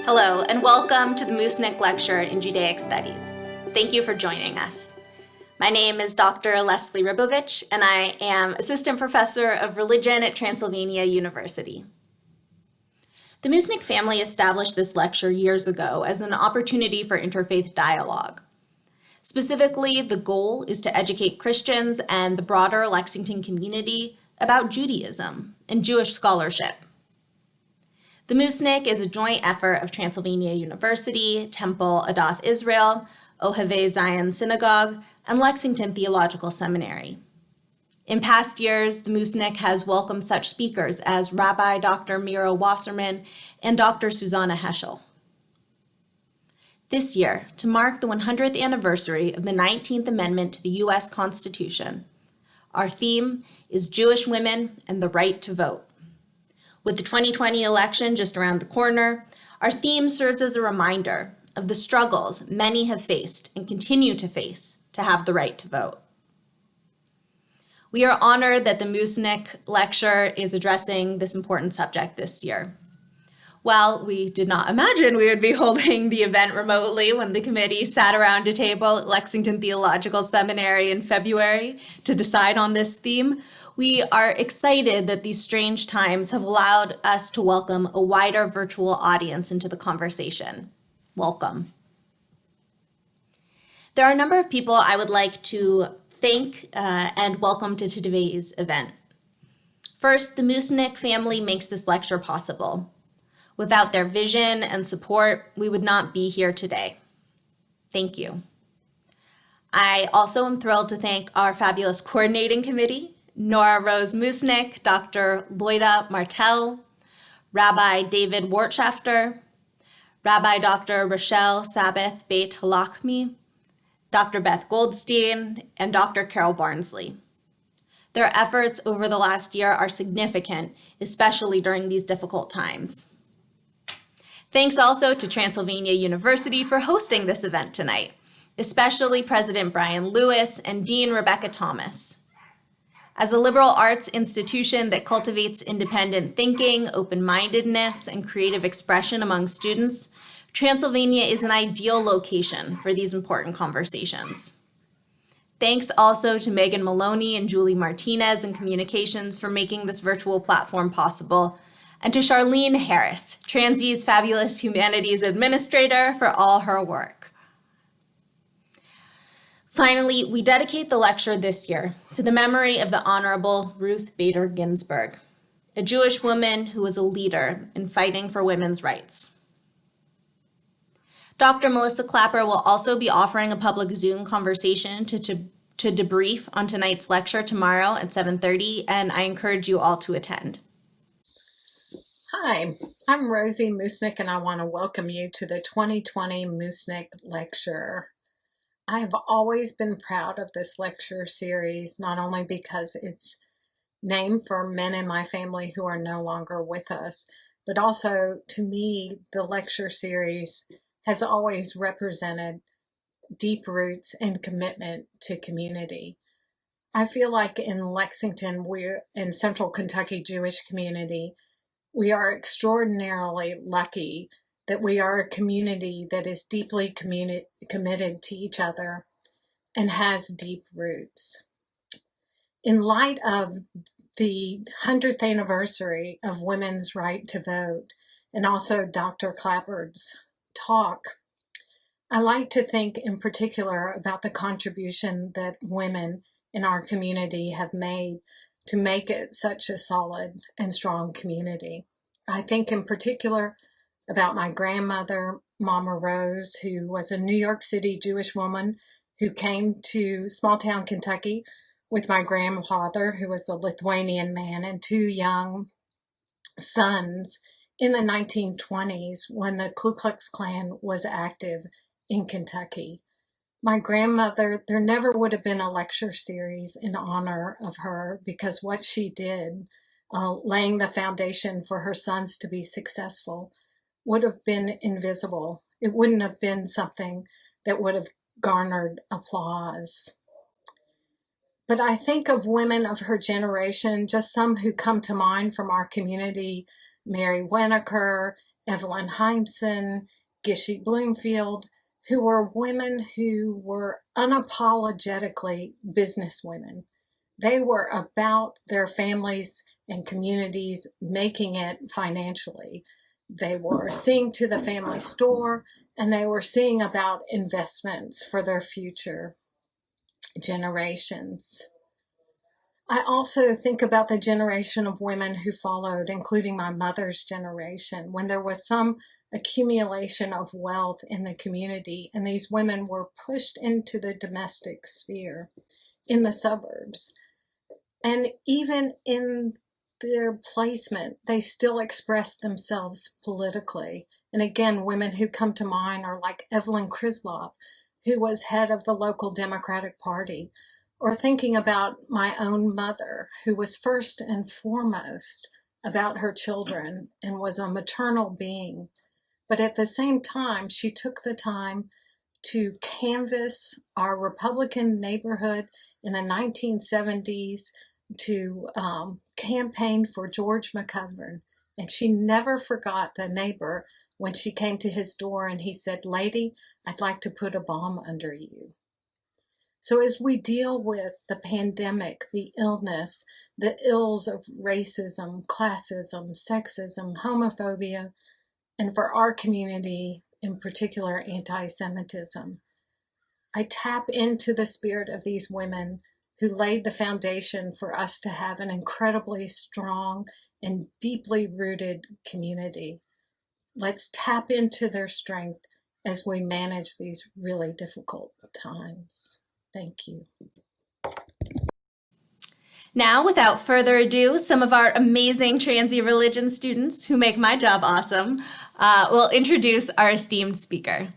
Hello, and welcome to the Moosnick Lecture in Judaic Studies. Thank you for joining us. My name is Dr. Leslie Ribovich, and I am Assistant Professor of Religion at Transylvania University. The Moosnick family established this lecture years ago as an opportunity for interfaith dialogue. Specifically, the goal is to educate Christians and the broader Lexington community about Judaism and Jewish scholarship. The Moosnick is a joint effort of Transylvania University, Temple Adath Israel, Ohavay Zion Synagogue, and Lexington Theological Seminary. In past years, the Moosnick has welcomed such speakers as Rabbi Dr. Mira Wasserman and Dr. Susanna Heschel. This year, to mark the 100th anniversary of the 19th Amendment to the U.S. Constitution, our theme is Jewish Women and the Right to Vote. With the 2020 election just around the corner, our theme serves as a reminder of the struggles many have faced and continue to face to have the right to vote. We are honored that the Moosnick Lecture is addressing this important subject this year. While we did not imagine we would be holding the event remotely when the committee sat around a table at Lexington Theological Seminary in February to decide on this theme, we are excited that these strange times have allowed us to welcome a wider virtual audience into the conversation. Welcome. There are a number of people I would like to thank and welcome to today's event. First, the Moosnick family makes this lecture possible. Without their vision and support, we would not be here today. Thank you. I also am thrilled to thank our fabulous coordinating committee, Nora Rose Moosnick, Dr. Loida Martel, Rabbi David Wartschafter, Rabbi Dr. Rochelle Sabbath Beit Halachmi, Dr. Beth Goldstein, and Dr. Carol Barnsley. Their efforts over the last year are significant, especially during these difficult times. Thanks also to Transylvania University for hosting this event tonight, especially President Brian Lewis and Dean Rebecca Thomas. As a liberal arts institution that cultivates independent thinking, open-mindedness, and creative expression among students, Transylvania is an ideal location for these important conversations. Thanks also to Megan Maloney and Julie Martinez in communications for making this virtual platform possible, and to Charlene Harris, Transy's fabulous humanities administrator, for all her work. Finally, we dedicate the lecture this year to the memory of the Honorable Ruth Bader Ginsburg, a Jewish woman who was a leader in fighting for women's rights. Dr. Melissa Klapper will also be offering a public Zoom conversation to debrief on tonight's lecture tomorrow at 7:30, and I encourage you all to attend. Hi, I'm Rosie Moosnick, and I want to welcome you to the 2020 Moosnick Lecture. I have always been proud of this lecture series, not only because it's named for men in my family who are no longer with us, but also, to me, the lecture series has always represented deep roots and commitment to community. I feel like in Lexington, we're in Central Kentucky Jewish community, we are extraordinarily lucky that we are a community that is deeply committed to each other and has deep roots. In light of the 100th anniversary of women's right to vote, and also Dr. Klapper's talk, I like to think in particular about the contribution that women in our community have made to make it such a solid and strong community. I think in particular about my grandmother, Mama Rose, who was a New York City Jewish woman who came to small town Kentucky with my grandfather, who was a Lithuanian man, and two young sons in the 1920s when the Ku Klux Klan was active in Kentucky. My grandmother, there never would have been a lecture series in honor of her because what she did, laying the foundation for her sons to be successful, would have been invisible. It wouldn't have been something that would have garnered applause. But I think of women of her generation, just some who come to mind from our community, Mary Winokur Evelyn Heimson, Gishi Bloomfield, who were women who were unapologetically businesswomen. They were about their families and communities making it financially. They were seeing to the family store, and they were seeing about investments for their future generations. I also think about the generation of women who followed, including my mother's generation, when there was some accumulation of wealth in the community, and these women were pushed into the domestic sphere in the suburbs. And even in their placement, they still expressed themselves politically. And again, women who come to mind are like Evelyn Krislov, who was head of the local Democratic Party, or thinking about my own mother, who was first and foremost about her children and was a maternal being. But at the same time, she took the time to canvass our Republican neighborhood in the 1970s, to campaign for George McGovern. And she never forgot the neighbor when she came to his door and he said, "Lady, I'd like to put a bomb under you." So as we deal with the pandemic, the illness, the ills of racism, classism, sexism, homophobia, and for our community in particular, anti-Semitism, I tap into the spirit of these women who laid the foundation for us to have an incredibly strong and deeply rooted community. Let's tap into their strength as we manage these really difficult times. Thank you. Now, without further ado, some of our amazing transy religion students who make my job awesome will introduce our esteemed speaker.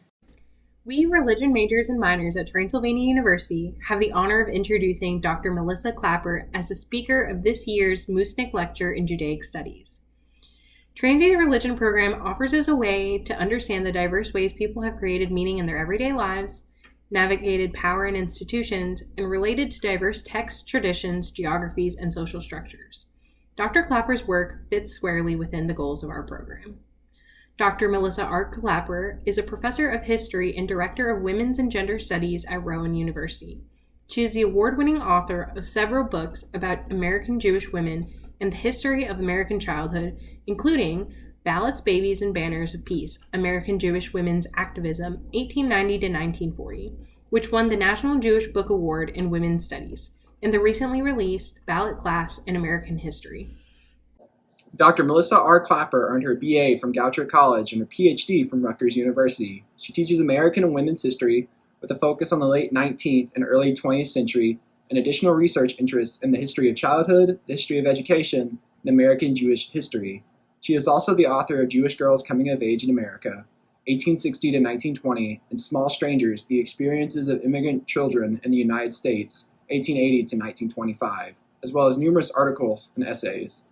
We religion majors and minors at Transylvania University have the honor of introducing Dr. Melissa Klapper as the speaker of this year's Moosnick Lecture in Judaic Studies. Transy's religion program offers us a way to understand the diverse ways people have created meaning in their everyday lives, navigated power and institutions, and related to diverse texts, traditions, geographies, and social structures. Dr. Klapper's work fits squarely within the goals of our program. Dr. Melissa R. Klapper is a professor of history and director of women's and gender studies at Rowan University. She is the award-winning author of several books about American Jewish women and the history of American childhood, including Ballots, Babies, and Banners of Peace, American Jewish Women's Activism, 1890 to 1940, which won the National Jewish Book Award in Women's Studies, and the recently released Ballot Class in American History. Dr. Melissa R. Klapper earned her BA from Goucher College and her PhD from Rutgers University. She teaches American and women's history with a focus on the late 19th and early 20th century and additional research interests in the history of childhood, the history of education, and American Jewish history. She is also the author of Jewish Girls Coming of Age in America, 1860 to 1920, and Small Strangers, The Experiences of Immigrant Children in the United States, 1880 to 1925, as well as numerous articles and essays.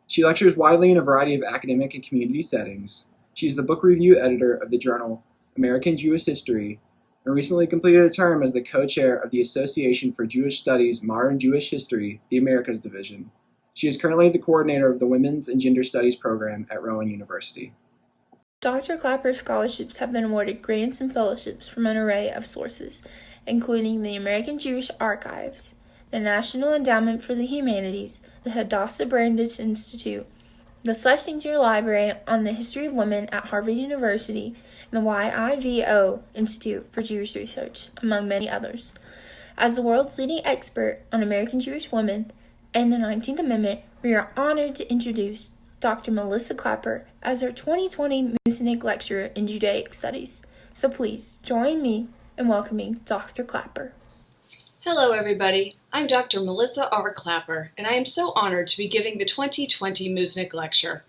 She lectures widely in a variety of academic and community settings. She is the book review editor of the journal American Jewish History, and recently completed a term as the co-chair of the Association for Jewish Studies Modern Jewish History, the Americas Division. She is currently the coordinator of the Women's and Gender Studies program at Rowan University. Dr. Klapper's scholarships have been awarded grants and fellowships from an array of sources, including the American Jewish Archives, the National Endowment for the Humanities, the Hadassah Brandeis Institute, the Schlesinger Library on the History of Women at Harvard University, and the YIVO Institute for Jewish Research, among many others. As the world's leading expert on American Jewish women and the 19th Amendment, we are honored to introduce Dr. Melissa Klapper as our 2020 Moosnick Lecturer in Judaic Studies. So please join me in welcoming Dr. Klapper. Hello everybody, I'm Dr. Melissa R. Klapper, and I am so honored to be giving the 2020 Moosnick Lecture.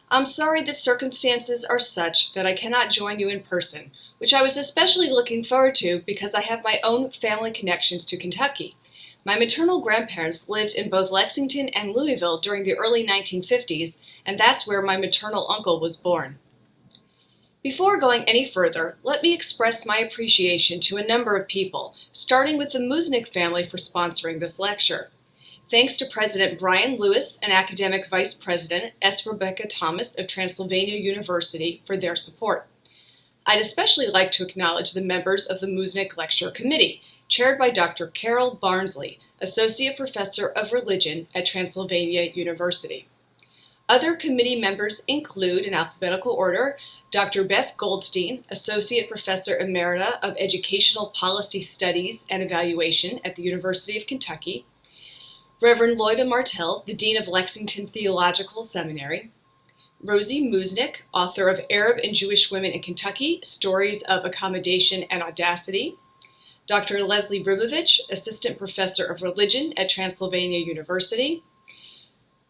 I'm sorry the circumstances are such that I cannot join you in person, which I was especially looking forward to because I have my own family connections to Kentucky. My maternal grandparents lived in both Lexington and Louisville during the early 1950s, and that's where my maternal uncle was born. Before going any further, let me express my appreciation to a number of people, starting with the Moosnick family for sponsoring this lecture. Thanks to President Brian Lewis and Academic Vice President S. Rebecca Thomas of Transylvania University for their support. I'd especially like to acknowledge the members of the Moosnick Lecture Committee, chaired by Dr. Carol Barnsley, Associate Professor of Religion at Transylvania University. Other committee members include, in alphabetical order, Dr. Beth Goldstein, Associate Professor Emerita of Educational Policy Studies and Evaluation at the University of Kentucky, Reverend Loida Martell, the Dean of Lexington Theological Seminary, Rosie Moosnick, author of Arab and Jewish Women in Kentucky, Stories of Accommodation and Audacity, Dr. Leslie Ribovich, Assistant Professor of Religion at Transylvania University,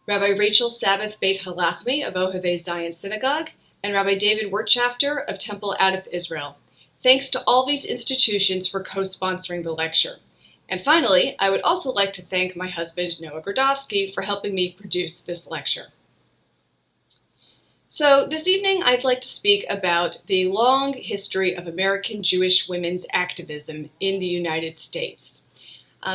Rabbi Rachel Sabbath Beit Halachmi of Ohavay Zion Synagogue, and Rabbi David Wirtschafter of Temple Adath Israel. Thanks to all these institutions for co-sponsoring the lecture. And finally, I would also like to thank my husband, Noah Grodowski, for helping me produce this lecture. So this evening, I'd like to speak about the long history of American Jewish women's activism in the United States.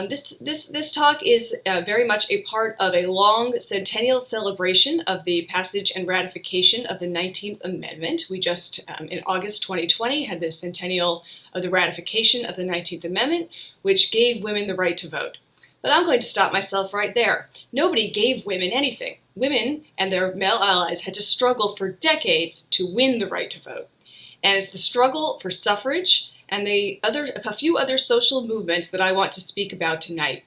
This talk is very much a part of a long centennial celebration of the passage and ratification of the 19th Amendment. We just, in August 2020, had the centennial of the ratification of the 19th Amendment, which gave women the right to vote. But I'm going to stop myself right there. Nobody gave women anything. Women and their male allies had to struggle for decades to win the right to vote. And it's the struggle for suffrage and a few other social movements that I want to speak about tonight.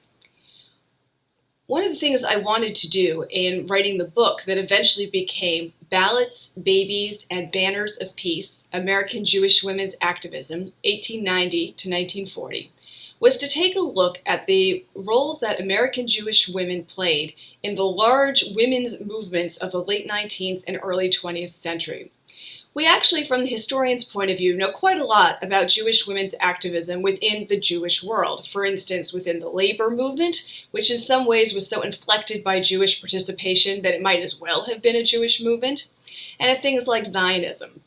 One of the things I wanted to do in writing the book that eventually became Ballots, Babies, and Banners of Peace, American Jewish Women's Activism, 1890 to 1940, was to take a look at the roles that American Jewish women played in the large women's movements of the late 19th and early 20th century. We actually, from the historian's point of view, know quite a lot about Jewish women's activism within the Jewish world. For instance, within the labor movement, which in some ways was so inflected by Jewish participation that it might as well have been a Jewish movement, and at things like Zionism.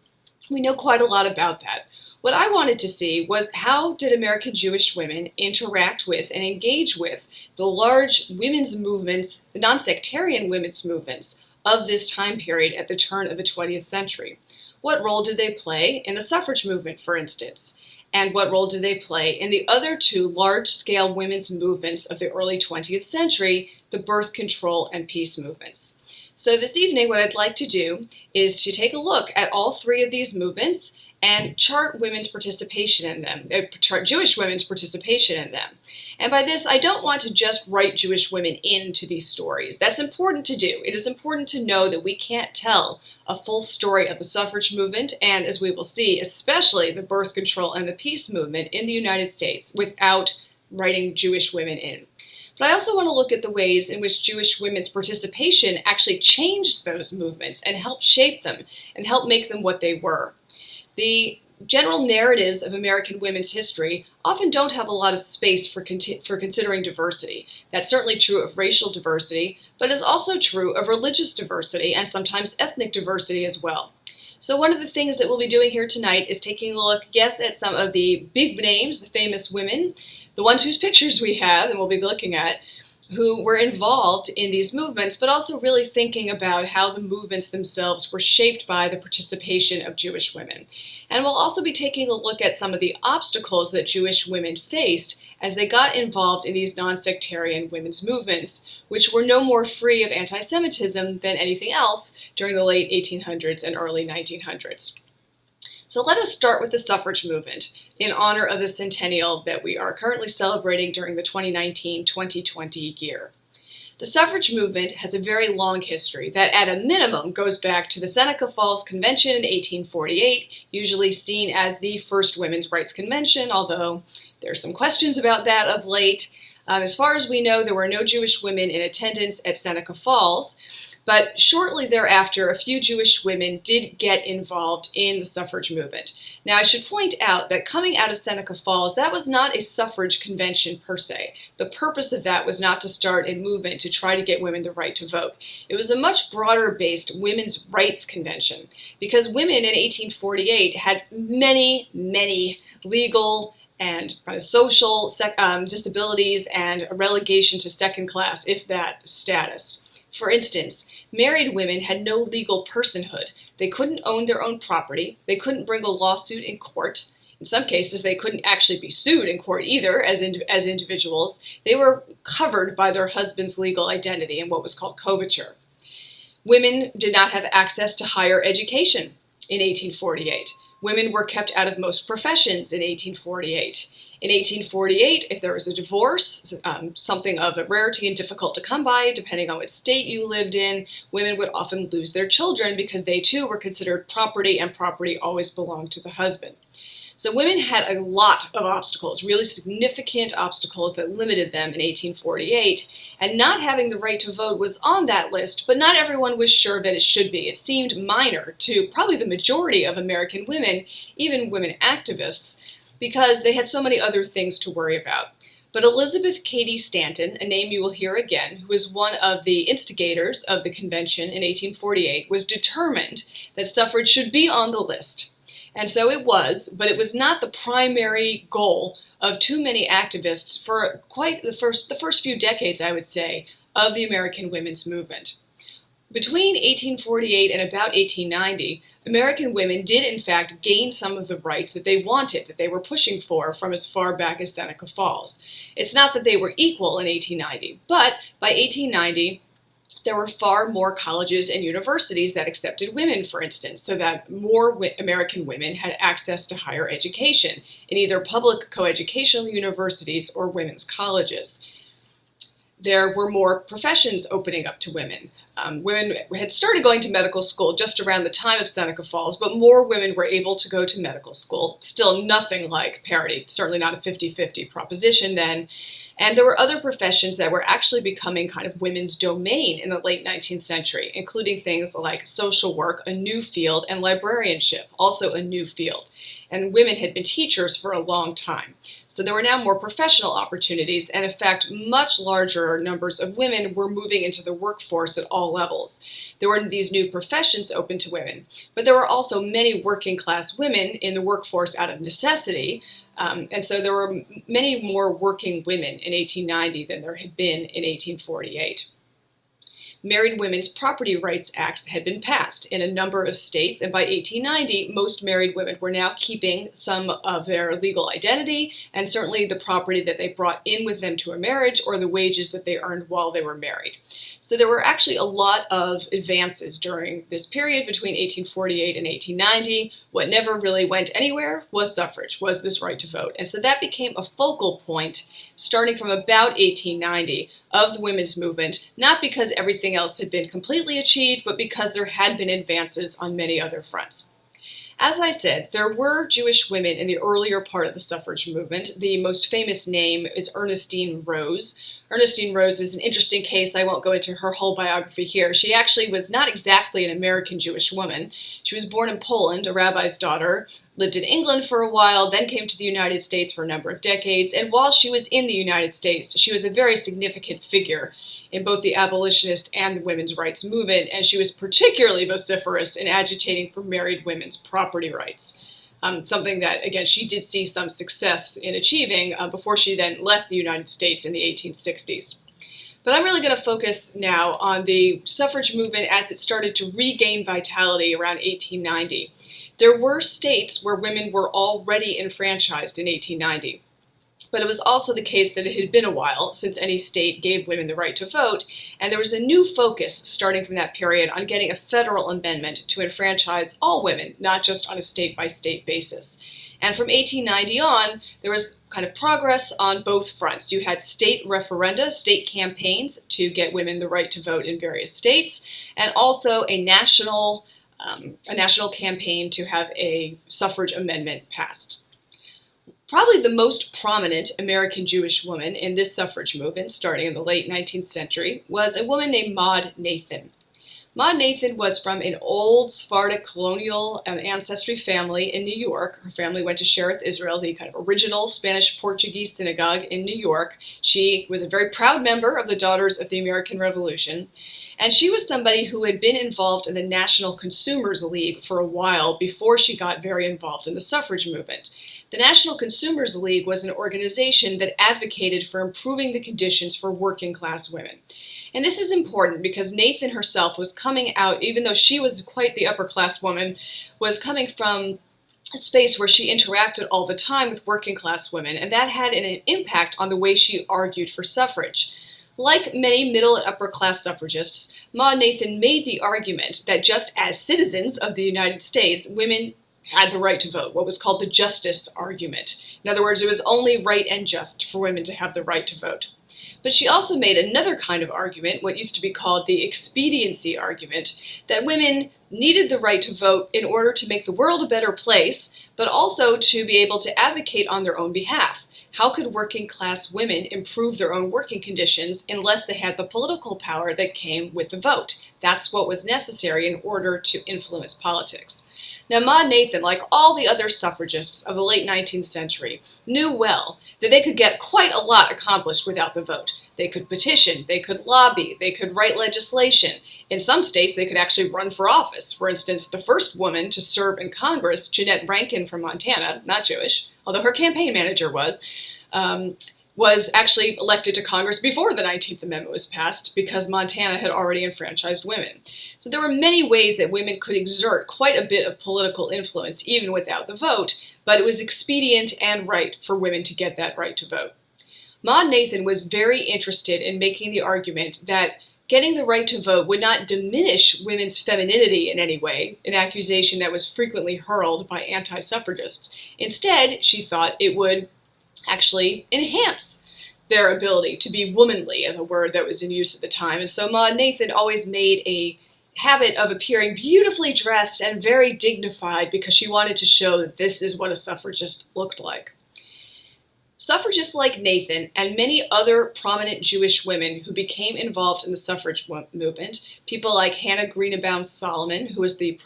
We know quite a lot about that. What I wanted to see was how did American Jewish women interact with and engage with the large women's movements, the non-sectarian women's movements of this time period at the turn of the 20th century. What role did they play in the suffrage movement, for instance? And what role did they play in the other two large-scale women's movements of the early 20th century, the birth control and peace movements? So this evening, what I'd like to do is to take a look at all three of these movements and chart women's participation in them, chart Jewish women's participation in them. And by this, I don't want to just write Jewish women into these stories. That's important to do. It is important to know that we can't tell a full story of the suffrage movement, and as we will see, especially the birth control and the peace movement in the United States without writing Jewish women in. But I also want to look at the ways in which Jewish women's participation actually changed those movements and helped shape them and help make them what they were. The general narratives of American women's history often don't have a lot of space for considering diversity. That's certainly true of racial diversity, but is also true of religious diversity and sometimes ethnic diversity as well. So one of the things that we'll be doing here tonight is taking a look, yes, at some of the big names, the famous women, the ones whose pictures we have and we'll be looking at, who were involved in these movements, but also really thinking about how the movements themselves were shaped by the participation of Jewish women. And we'll also be taking a look at some of the obstacles that Jewish women faced as they got involved in these non-sectarian women's movements, which were no more free of anti-Semitism than anything else during the late 1800s and early 1900s. So let us start with the suffrage movement in honor of the centennial that we are currently celebrating during the 2019-2020 year. The suffrage movement has a very long history that at a minimum goes back to the Seneca Falls Convention in 1848, usually seen as the first women's rights convention, although there are some questions about that of late. As far as we know, there were no Jewish women in attendance at Seneca Falls, but shortly thereafter, a few Jewish women did get involved in the suffrage movement. Now, I should point out that coming out of Seneca Falls, that was not a suffrage convention per se. The purpose of that was not to start a movement to try to get women the right to vote. It was a much broader-based women's rights convention because women in 1848 had many, many legal and kind of social disabilities and a relegation to second class, if that, status. For instance, married women had no legal personhood. They couldn't own their own property. They couldn't bring a lawsuit in court. In some cases, they couldn't actually be sued in court either as individuals. They were covered by their husband's legal identity in what was called coverture. Women did not have access to higher education in 1848. Women were kept out of most professions in 1848. In 1848, if there was a divorce, something of a rarity and difficult to come by, depending on what state you lived in, women would often lose their children because they too were considered property, and property always belonged to the husband. So women had a lot of obstacles, really significant obstacles that limited them in 1848, and not having the right to vote was on that list, but not everyone was sure that it should be. It seemed minor to probably the majority of American women, even women activists, because they had so many other things to worry about. But Elizabeth Cady Stanton, a name you will hear again, who was one of the instigators of the convention in 1848, was determined that suffrage should be on the list. And so it was, but it was not the primary goal of too many activists for quite the first few decades, I would say, of the American women's movement. Between 1848 and about 1890, American women did in fact gain some of the rights that they wanted, that they were pushing for from as far back as Seneca Falls. It's not that they were equal in 1890, but by 1890, there were far more colleges and universities that accepted women, for instance, so that more American women had access to higher education in either public coeducational universities or women's colleges. There were more professions opening up to women. Women had started going to medical school just around the time of Seneca Falls, but more women were able to go to medical school. Still nothing like parity, certainly not a 50-50 proposition then. And there were other professions that were actually becoming kind of women's domain in the late 19th century, including things like social work, a new field, and librarianship, also a new field. And women had been teachers for a long time. So there were now more professional opportunities, and in fact, much larger numbers of women were moving into the workforce at all levels. There were these new professions open to women, but there were also many working class women in the workforce out of necessity, and so there were many more working women in 1890 than there had been in 1848. Married Women's Property Rights Acts had been passed in a number of states, and by 1890, most married women were now keeping some of their legal identity and certainly the property that they brought in with them to a marriage or the wages that they earned while they were married. So there were actually a lot of advances during this period between 1848 and 1890. What never really went anywhere was suffrage, was this right to vote. And so that became a focal point starting from about 1890 of the women's movement, not because everything else had been completely achieved, but because there had been advances on many other fronts. As I said, there were Jewish women in the earlier part of the suffrage movement. The most famous name is Ernestine Rose. Ernestine Rose is an interesting case. I won't go into her whole biography here. She actually was not exactly an American Jewish woman. She was born in Poland, a rabbi's daughter, lived in England for a while, then came to the United States for a number of decades, and while she was in the United States, she was a very significant figure in both the abolitionist and the women's rights movement, and she was particularly vociferous in agitating for married women's property rights. Something that, again, she did see some success in achieving before she then left the United States in the 1860s. But I'm really going to focus now on the suffrage movement as it started to regain vitality around 1890. There were states where women were already enfranchised in 1890. But it was also the case that it had been a while since any state gave women the right to vote, and there was a new focus starting from that period on getting a federal amendment to enfranchise all women, not just on a state-by-state basis. And from 1890 on, there was kind of progress on both fronts. You had state referenda, state campaigns to get women the right to vote in various states, and also a national campaign to have a suffrage amendment passed. Probably the most prominent American Jewish woman in this suffrage movement, starting in the late 19th century, was a woman named Maud Nathan. Maud Nathan was from an old Sephardic colonial ancestry family in New York. Her family went to Shereth Israel, the kind of original Spanish-Portuguese synagogue in New York. She was a very proud member of the Daughters of the American Revolution. And she was somebody who had been involved in the National Consumers League for a while before she got very involved in the suffrage movement. The National Consumers League was an organization that advocated for improving the conditions for working class women. And this is important because Nathan herself was coming out, even though she was quite the upper class woman, was coming from a space where she interacted all the time with working class women, and that had an impact on the way she argued for suffrage. Like many middle and upper class suffragists, Maud Nathan made the argument that just as citizens of the United States, women had the right to vote, what was called the justice argument. In other words, it was only right and just for women to have the right to vote. But she also made another kind of argument, what used to be called the expediency argument, that women needed the right to vote in order to make the world a better place, but also to be able to advocate on their own behalf. How could working class women improve their own working conditions unless they had the political power that came with the vote? That's what was necessary in order to influence politics. Now, Maud Nathan, like all the other suffragists of the late 19th century, knew well that they could get quite a lot accomplished without the vote. They could petition, they could lobby, they could write legislation. In some states, they could actually run for office. For instance, the first woman to serve in Congress, Jeanette Rankin from Montana, not Jewish, although her campaign manager was actually elected to Congress before the 19th Amendment was passed because Montana had already enfranchised women. So there were many ways that women could exert quite a bit of political influence even without the vote, but it was expedient and right for women to get that right to vote. Maud Nathan was very interested in making the argument that getting the right to vote would not diminish women's femininity in any way, an accusation that was frequently hurled by anti-suffragists. Instead, she thought it would actually enhance their ability to be womanly, a word that was in use at the time. And so Maud Nathan always made a habit of appearing beautifully dressed and very dignified because she wanted to show that this is what a suffragist looked like. Suffragists like Nathan and many other prominent Jewish women who became involved in the suffrage movement, people like Hannah Greenebaum Solomon, who was the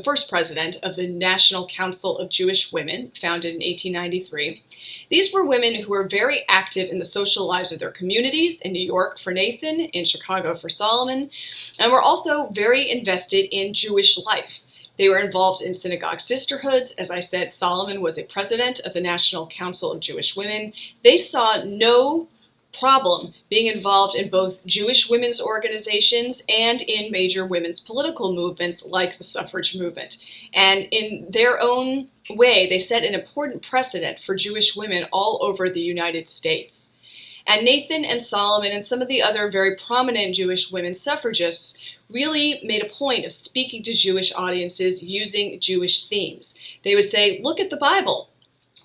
first president of the National Council of Jewish Women, founded in 1893. These were women who were very active in the social lives of their communities, in New York for Nathan, in Chicago for Solomon, and were also very invested in Jewish life. They were involved in synagogue sisterhoods. As I said, Solomon was a president of the National Council of Jewish Women. They saw no problem being involved in both Jewish women's organizations and in major women's political movements like the suffrage movement. And in their own way, they set an important precedent for Jewish women all over the United States. And Nathan and Solomon and some of the other very prominent Jewish women suffragists really made a point of speaking to Jewish audiences using Jewish themes. They would say, look at the Bible.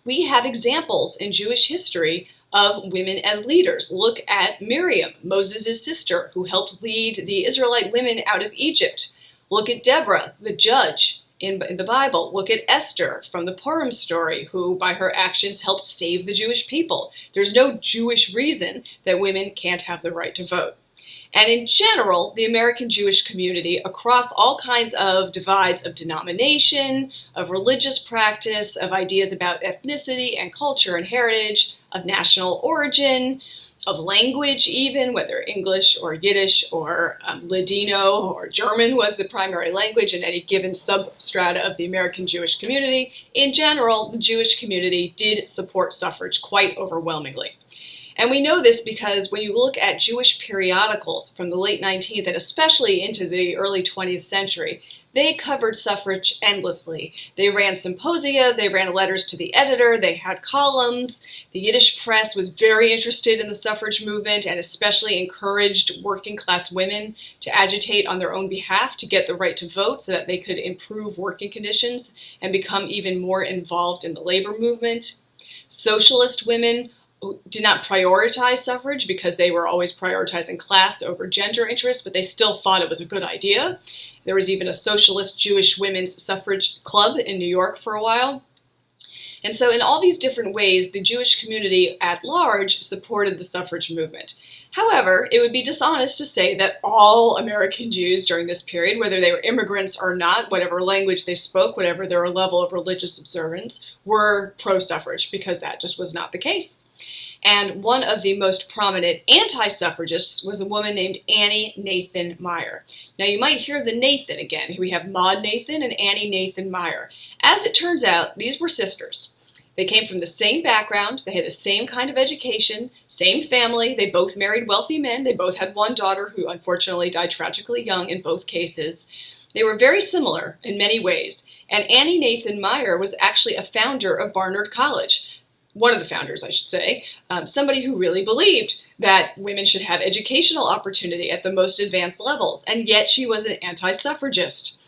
We have examples in Jewish history of women as leaders. Look at Miriam, Moses' sister, who helped lead the Israelite women out of Egypt. Look at Deborah, the judge in the Bible. Look at Esther from the Purim story, who by her actions helped save the Jewish people. There's no Jewish reason that women can't have the right to vote. And in general, the American Jewish community, across all kinds of divides of denomination, of religious practice, of ideas about ethnicity and culture and heritage, of national origin, of language even, whether English or Yiddish or Ladino or German was the primary language in any given substrata of the American Jewish community. In general, the Jewish community did support suffrage quite overwhelmingly. And we know this because when you look at Jewish periodicals from the late 19th and especially into the early 20th century, they covered suffrage endlessly. They ran symposia, they ran letters to the editor, they had columns. The Yiddish press was very interested in the suffrage movement and especially encouraged working class women to agitate on their own behalf to get the right to vote so that they could improve working conditions and become even more involved in the labor movement. Socialist women did not prioritize suffrage because they were always prioritizing class over gender interests, but they still thought it was a good idea. There was even a socialist Jewish women's suffrage club in New York for a while. And so in all these different ways, the Jewish community at large supported the suffrage movement. However, it would be dishonest to say that all American Jews during this period, whether they were immigrants or not, whatever language they spoke, whatever their level of religious observance, were pro-suffrage, because that just was not the case. And one of the most prominent anti-suffragists was a woman named Annie Nathan Meyer. Now you might hear the Nathan again. We have Maud Nathan and Annie Nathan Meyer. As it turns out, these were sisters. They came from the same background, they had the same kind of education, same family, they both married wealthy men, they both had one daughter who unfortunately died tragically young in both cases. They were very similar in many ways, and Annie Nathan Meyer was actually a founder of Barnard College. One of the founders, I should say, somebody who really believed that women should have educational opportunity at the most advanced levels, and yet she was an anti-suffragist.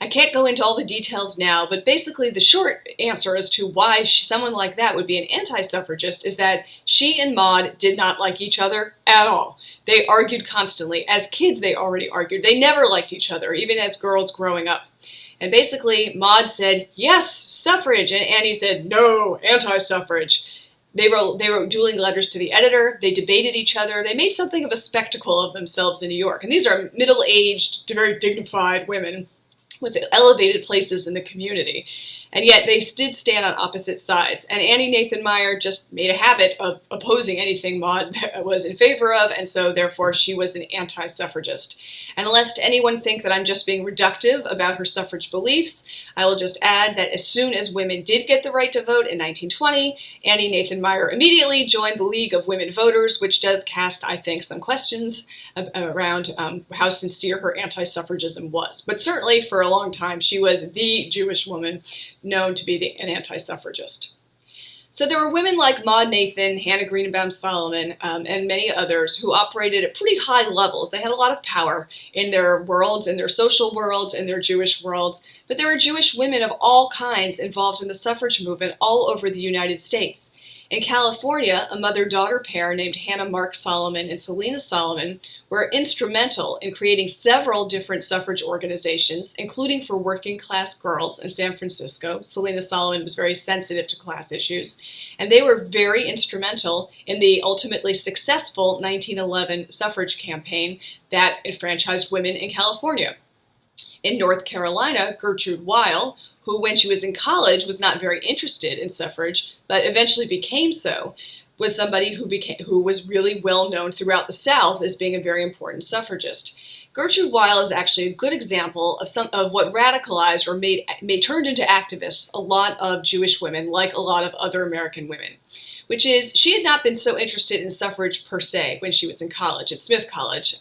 I can't go into all the details now, but basically the short answer as to why someone like that would be an anti-suffragist is that she and Maud did not like each other at all. They argued constantly. As kids, they already argued. They never liked each other, even as girls growing up. And basically, Maud said, yes, suffrage, and Annie said, no, anti-suffrage. They wrote dueling letters to the editor, they debated each other, they made something of a spectacle of themselves in New York. And these are middle-aged, very dignified women with elevated places in the community. And yet they did stand on opposite sides. And Annie Nathan Meyer just made a habit of opposing anything Maud was in favor of, and so therefore she was an anti-suffragist. And lest anyone think that I'm just being reductive about her suffrage beliefs, I will just add that as soon as women did get the right to vote in 1920, Annie Nathan Meyer immediately joined the League of Women Voters, which does cast, I think, some questions around how sincere her anti-suffragism was. But certainly for a long time, she was the Jewish woman known to be an anti-suffragist. So there were women like Maud Nathan, Hannah Greenbaum Solomon, and many others who operated at pretty high levels. They had a lot of power in their worlds, in their social worlds, in their Jewish worlds. But there were Jewish women of all kinds involved in the suffrage movement all over the United States. In California, a mother-daughter pair named Hannah Mark Solomon and Selena Solomon were instrumental in creating several different suffrage organizations, including for working-class girls in San Francisco. Selena Solomon was very sensitive to class issues, and they were very instrumental in the ultimately successful 1911 suffrage campaign that enfranchised women in California. In North Carolina, Gertrude Weil, who when she was in college was not very interested in suffrage, but eventually became so, was somebody who was really well known throughout the South as being a very important suffragist. Gertrude Weil is actually a good example of what radicalized or turned into activists a lot of Jewish women, like a lot of other American women, which is she had not been so interested in suffrage per se when she was in college, at Smith College,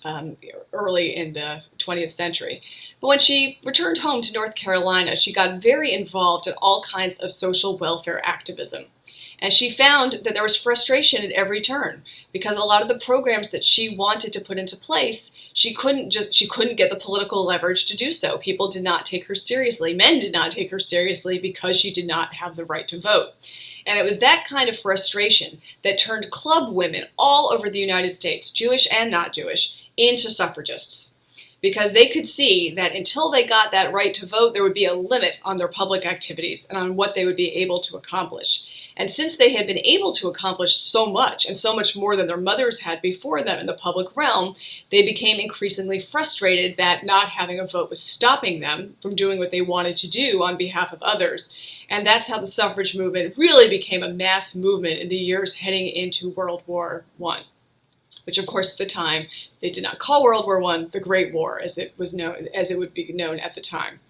early in the 20th century. But when she returned home to North Carolina, she got very involved in all kinds of social welfare activism. And she found that there was frustration at every turn because a lot of the programs that she wanted to put into place, she couldn't get the political leverage to do so. People did not take her seriously. Men did not take her seriously because she did not have the right to vote. And it was that kind of frustration that turned club women all over the United States, Jewish and not Jewish, into suffragists. Because they could see that until they got that right to vote, there would be a limit on their public activities and on what they would be able to accomplish. And since they had been able to accomplish so much, and so much more than their mothers had before them in the public realm, they became increasingly frustrated that not having a vote was stopping them from doing what they wanted to do on behalf of others. And that's how the suffrage movement really became a mass movement in the years heading into World War I. Which, of course, at the time, they did not call World War I the Great War, as it would be known at the time.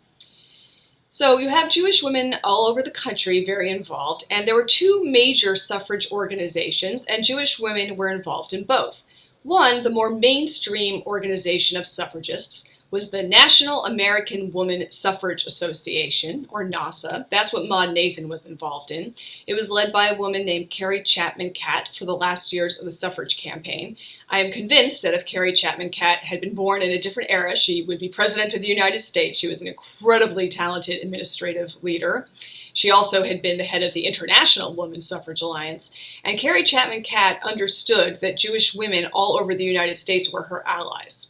So you have Jewish women all over the country very involved, and there were two major suffrage organizations, and Jewish women were involved in both. One, the more mainstream organization of suffragists, was the National American Woman Suffrage Association, or NASA. That's what Maud Nathan was involved in. It was led by a woman named Carrie Chapman Catt for the last years of the suffrage campaign. I am convinced that if Carrie Chapman Catt had been born in a different era, she would be President of the United States. She was an incredibly talented administrative leader. She also had been the head of the International Women's Suffrage Alliance. And Carrie Chapman Catt understood that Jewish women all over the United States were her allies.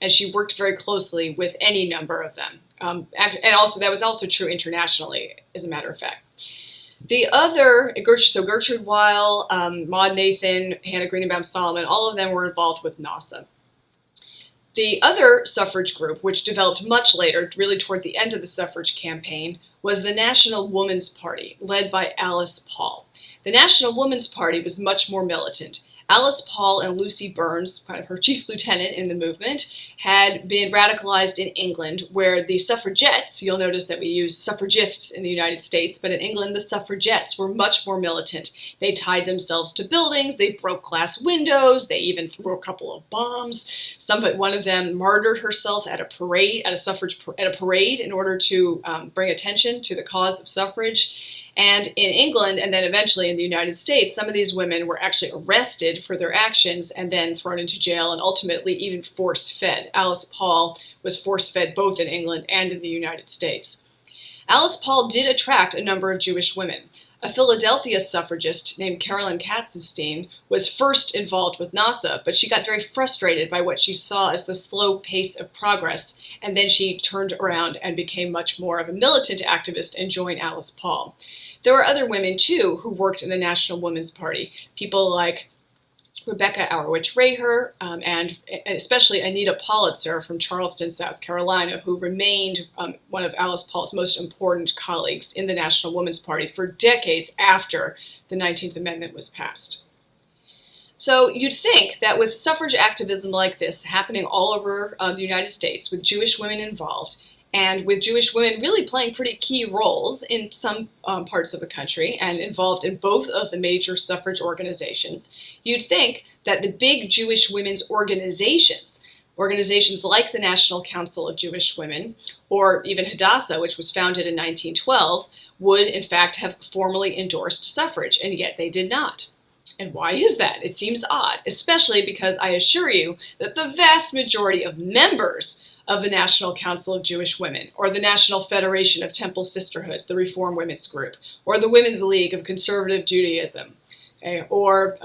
And she worked very closely with any number of them. And also that was also true internationally, as a matter of fact. The other, so Gertrude Weil, Maud Nathan, Hannah Greenbaum Solomon, all of them were involved with NASA. The other suffrage group, which developed much later, really toward the end of the suffrage campaign, was the National Woman's Party, led by Alice Paul. The National Woman's Party was much more militant. Alice Paul and Lucy Burns, kind of her chief lieutenant in the movement, had been radicalized in England, where the suffragettes, you'll notice that we use suffragists in the United States, but in England the suffragettes were much more militant. They tied themselves to buildings, they broke glass windows, they even threw a couple of bombs. One of them martyred herself at a parade, at a parade in order to bring attention to the cause of suffrage. And in England, and then eventually in the United States, some of these women were actually arrested for their actions and then thrown into jail and ultimately even force-fed. Alice Paul was force-fed both in England and in the United States. Alice Paul did attract a number of Jewish women. A Philadelphia suffragist named Carolyn Katzenstein was first involved with NASA, but she got very frustrated by what she saw as the slow pace of progress, and then she turned around and became much more of a militant activist and joined Alice Paul. There were other women, too, who worked in the National Women's Party, people like Rebecca Auerwitz-Raher, and especially Anita Politzer from Charleston, South Carolina, who remained one of Alice Paul's most important colleagues in the National Women's Party for decades after the 19th Amendment was passed. So you'd think that with suffrage activism like this happening all over the United States, with Jewish women involved, and with Jewish women really playing pretty key roles in some parts of the country and involved in both of the major suffrage organizations, you'd think that the big Jewish women's organizations like the National Council of Jewish Women, or even Hadassah, which was founded in 1912, would in fact have formally endorsed suffrage, and yet they did not. And why is that? It seems odd, especially because I assure you that the vast majority of members of the National Council of Jewish Women, or the National Federation of Temple Sisterhoods, the Reform Women's Group, or the Women's League of Conservative Judaism, okay, or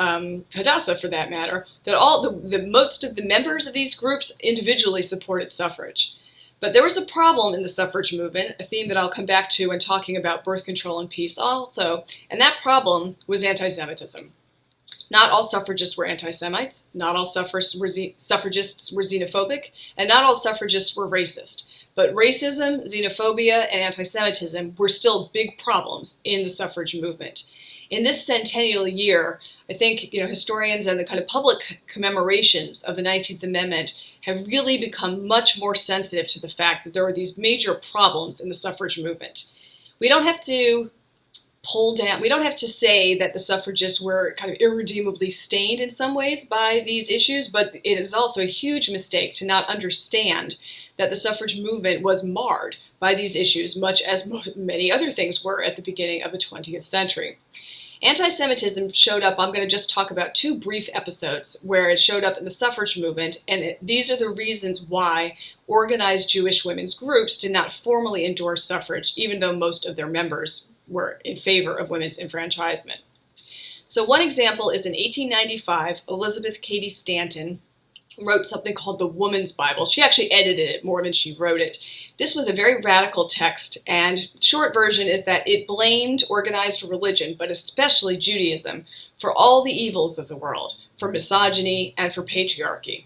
Hadassah for that matter, that most of the members of these groups individually supported suffrage. But there was a problem in the suffrage movement, a theme that I'll come back to when talking about birth control and peace also, and that problem was anti-Semitism. Not all suffragists were anti-Semites, not all suffragists were xenophobic, and not all suffragists were racist. But racism, xenophobia, and anti-Semitism were still big problems in the suffrage movement. In this centennial year, I think historians and the kind of public commemorations of the 19th Amendment have really become much more sensitive to the fact that there are these major problems in the suffrage movement. We don't have to say that the suffragists were kind of irredeemably stained in some ways by these issues, but it is also a huge mistake to not understand that the suffrage movement was marred by these issues, much as many other things were at the beginning of the 20th century. Anti-Semitism showed up, I'm going to just talk about two brief episodes where it showed up in the suffrage movement, and these are the reasons why organized Jewish women's groups did not formally endorse suffrage, even though most of their members were in favor of women's enfranchisement. So one example is in 1895, Elizabeth Cady Stanton wrote something called the Woman's Bible. She actually edited it more than she wrote it. This was a very radical text, and the short version is that it blamed organized religion, but especially Judaism, for all the evils of the world, for misogyny and for patriarchy.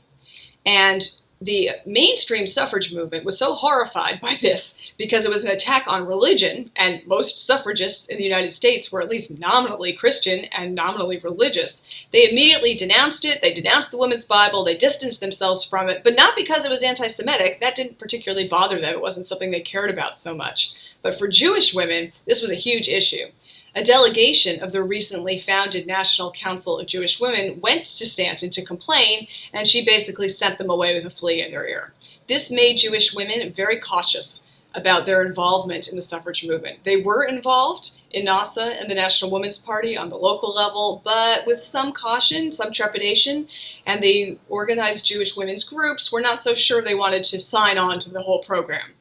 And the mainstream suffrage movement was so horrified by this because it was an attack on religion, and most suffragists in the United States were at least nominally Christian and nominally religious. They immediately denounced it. They denounced the Women's Bible. They distanced themselves from it, but not because it was anti-Semitic. That didn't particularly bother them. It wasn't something they cared about so much. But for Jewish women, this was a huge issue. A delegation of the recently founded National Council of Jewish Women went to Stanton to complain, and she basically sent them away with a flea in their ear. This made Jewish women very cautious about their involvement in the suffrage movement. They were involved in NASA and the National Women's Party on the local level, but with some caution, some trepidation, and the organized Jewish women's groups were not so sure they wanted to sign on to the whole program.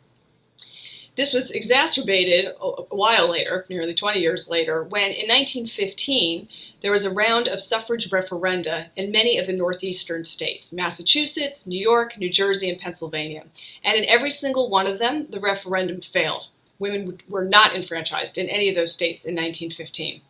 This was exacerbated a while later, nearly 20 years later, when in 1915 there was a round of suffrage referenda in many of the northeastern states, Massachusetts, New York, New Jersey, and Pennsylvania. And in every single one of them, the referendum failed. Women were not enfranchised in any of those states in 1915.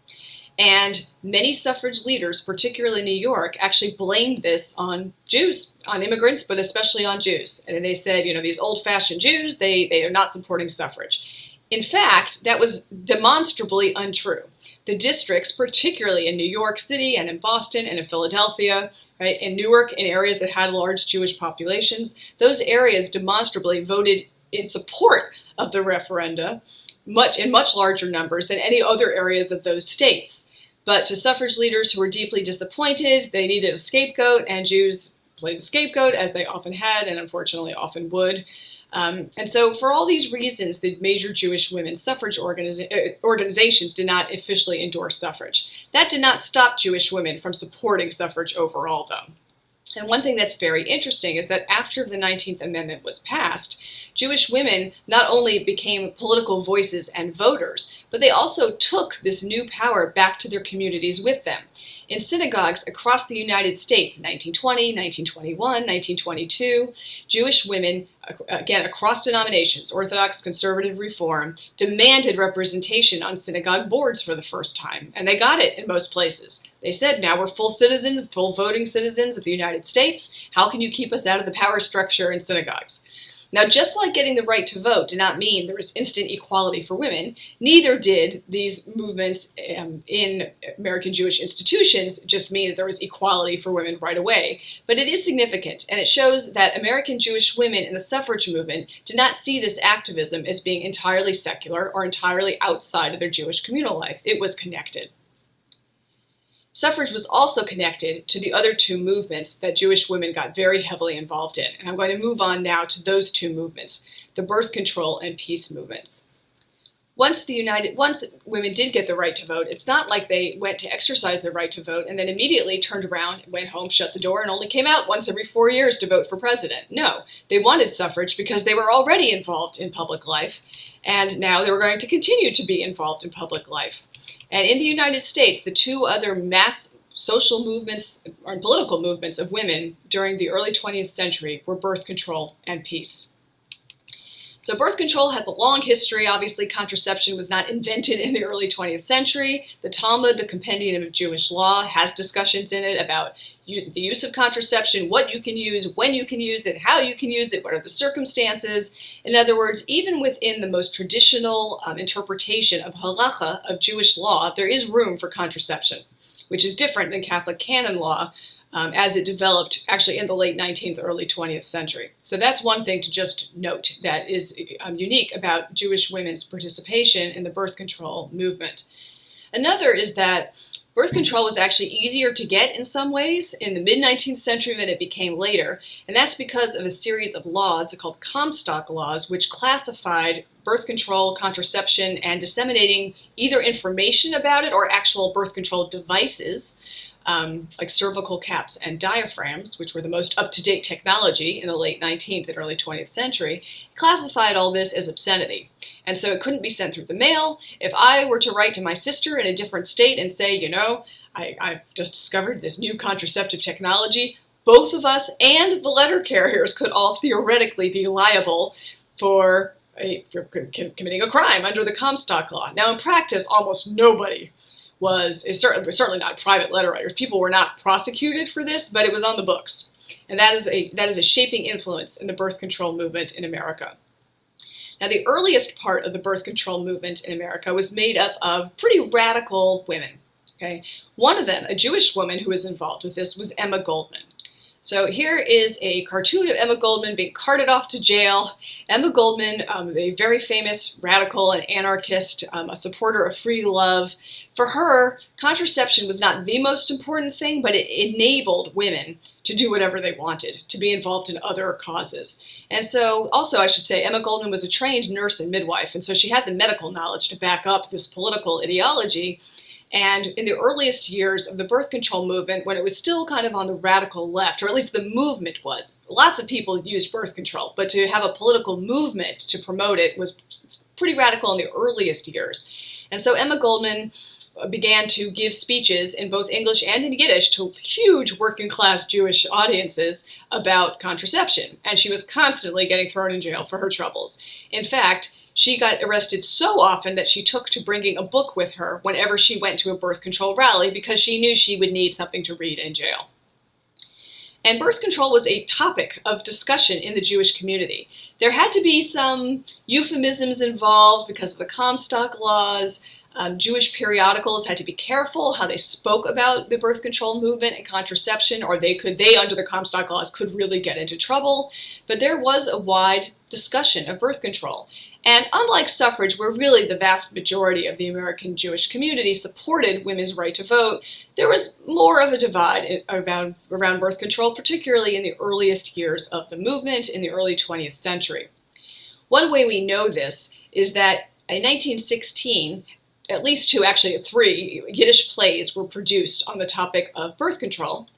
And many suffrage leaders, particularly in New York, actually blamed this on Jews, on immigrants, but especially on Jews. And they said, these old-fashioned Jews, they are not supporting suffrage. In fact, that was demonstrably untrue. The districts, particularly in New York City and in Boston and in Philadelphia, right, in Newark, in areas that had large Jewish populations, those areas demonstrably voted in support of the referenda in much larger numbers than any other areas of those states. But to suffrage leaders who were deeply disappointed, they needed a scapegoat, and Jews played the scapegoat, as they often had and unfortunately often would. And so for all these reasons, the major Jewish women's suffrage organizations did not officially endorse suffrage. That did not stop Jewish women from supporting suffrage overall, though. And one thing that's very interesting is that after the 19th Amendment was passed, Jewish women not only became political voices and voters, but they also took this new power back to their communities with them. In synagogues across the United States in 1920, 1921, 1922, Jewish women, again, across denominations, Orthodox, Conservative, Reform, demanded representation on synagogue boards for the first time, and they got it in most places. They said, now we're full citizens, full voting citizens of the United States. How can you keep us out of the power structure in synagogues? Now, just like getting the right to vote did not mean there was instant equality for women, neither did these movements in American Jewish institutions just mean that there was equality for women right away. But it is significant, and it shows that American Jewish women in the suffrage movement did not see this activism as being entirely secular or entirely outside of their Jewish communal life. It was connected. Suffrage was also connected to the other two movements that Jewish women got very heavily involved in. And I'm going to move on now to those two movements, the birth control and peace movements. Once women did get the right to vote, it's not like they went to exercise their right to vote and then immediately turned around, went home, shut the door, and only came out once every 4 years to vote for president. No, they wanted suffrage because they were already involved in public life, and now they were going to continue to be involved in public life. And in the United States, the two other mass social movements or political movements of women during the early 20th century were birth control and peace. So birth control has a long history. Obviously, contraception was not invented in the early 20th century. The Talmud, the Compendium of Jewish Law, has discussions in it about the use of contraception, what you can use, when you can use it, how you can use it, what are the circumstances. In other words, even within the most traditional interpretation of halacha, of Jewish law, there is room for contraception, which is different than Catholic canon law, as it developed actually in the late 19th, early 20th century. So that's one thing to just note that is unique about Jewish women's participation in the birth control movement. Another is that birth control was actually easier to get in some ways in the mid-19th century than it became later, and that's because of a series of laws called Comstock laws, which classified birth control, contraception, and disseminating either information about it or actual birth control devices, like cervical caps and diaphragms, which were the most up-to-date technology in the late 19th and early 20th century, classified all this as obscenity. And so it couldn't be sent through the mail. If I were to write to my sister in a different state and say, you know, I've just discovered this new contraceptive technology, both of us and the letter carriers could all theoretically be liable for committing a crime under the Comstock law. Now, in practice, almost nobody is certainly not private letter writers. People were not prosecuted for this, but it was on the books. And that is a shaping influence in the birth control movement in America. Now, the earliest part of the birth control movement in America was made up of pretty radical women. Okay? One of them, a Jewish woman who was involved with this, was Emma Goldman. So here is a cartoon of Emma Goldman being carted off to jail. Emma Goldman, a very famous radical and anarchist, a supporter of free love. For her, contraception was not the most important thing, but it enabled women to do whatever they wanted, to be involved in other causes. And so, also I should say, Emma Goldman was a trained nurse and midwife, and so she had the medical knowledge to back up this political ideology. And in the earliest years of the birth control movement, when it was still kind of on the radical left, or at least the movement was, lots of people used birth control, but to have a political movement to promote it was pretty radical in the earliest years. And so Emma Goldman began to give speeches in both English and in Yiddish to huge working class Jewish audiences about contraception. And she was constantly getting thrown in jail for her troubles. In fact, she got arrested so often that she took to bringing a book with her whenever she went to a birth control rally because she knew she would need something to read in jail. And birth control was a topic of discussion in the Jewish community. There had to be some euphemisms involved because of the Comstock laws. Jewish periodicals had to be careful how they spoke about the birth control movement and contraception, or they under the Comstock laws could really get into trouble. But there was a wide discussion of birth control. And unlike suffrage, where really the vast majority of the American Jewish community supported women's right to vote, there was more of a divide around birth control, particularly in the earliest years of the movement in the early 20th century. One way we know this is that in 1916, at least three Yiddish plays were produced on the topic of birth control.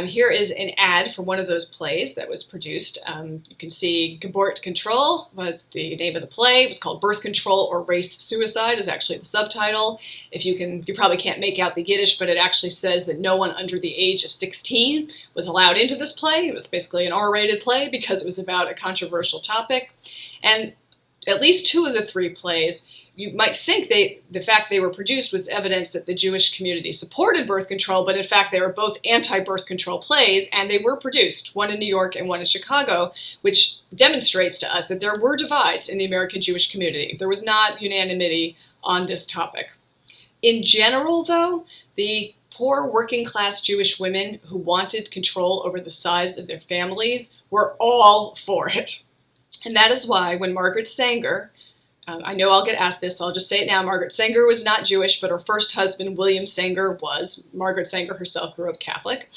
Here is an ad for one of those plays that was produced. You can see Geburt Control was the name of the play. It was called Birth Control or Race Suicide is actually the subtitle. You probably can't make out the Yiddish, but it actually says that no one under the age of 16 was allowed into this play. It was basically an R-rated play because it was about a controversial topic. And at least two of the three plays, you might think the fact they were produced was evidence that the Jewish community supported birth control, but in fact they were both anti-birth control plays, and they were produced, one in New York and one in Chicago, which demonstrates to us that there were divides in the American Jewish community. There was not unanimity on this topic. In general, though, the poor working-class Jewish women who wanted control over the size of their families were all for it. And that is why when Margaret Sanger, I know I'll get asked this, so I'll just say it now. Margaret Sanger was not Jewish, but her first husband, William Sanger, was. Margaret Sanger herself grew up Catholic.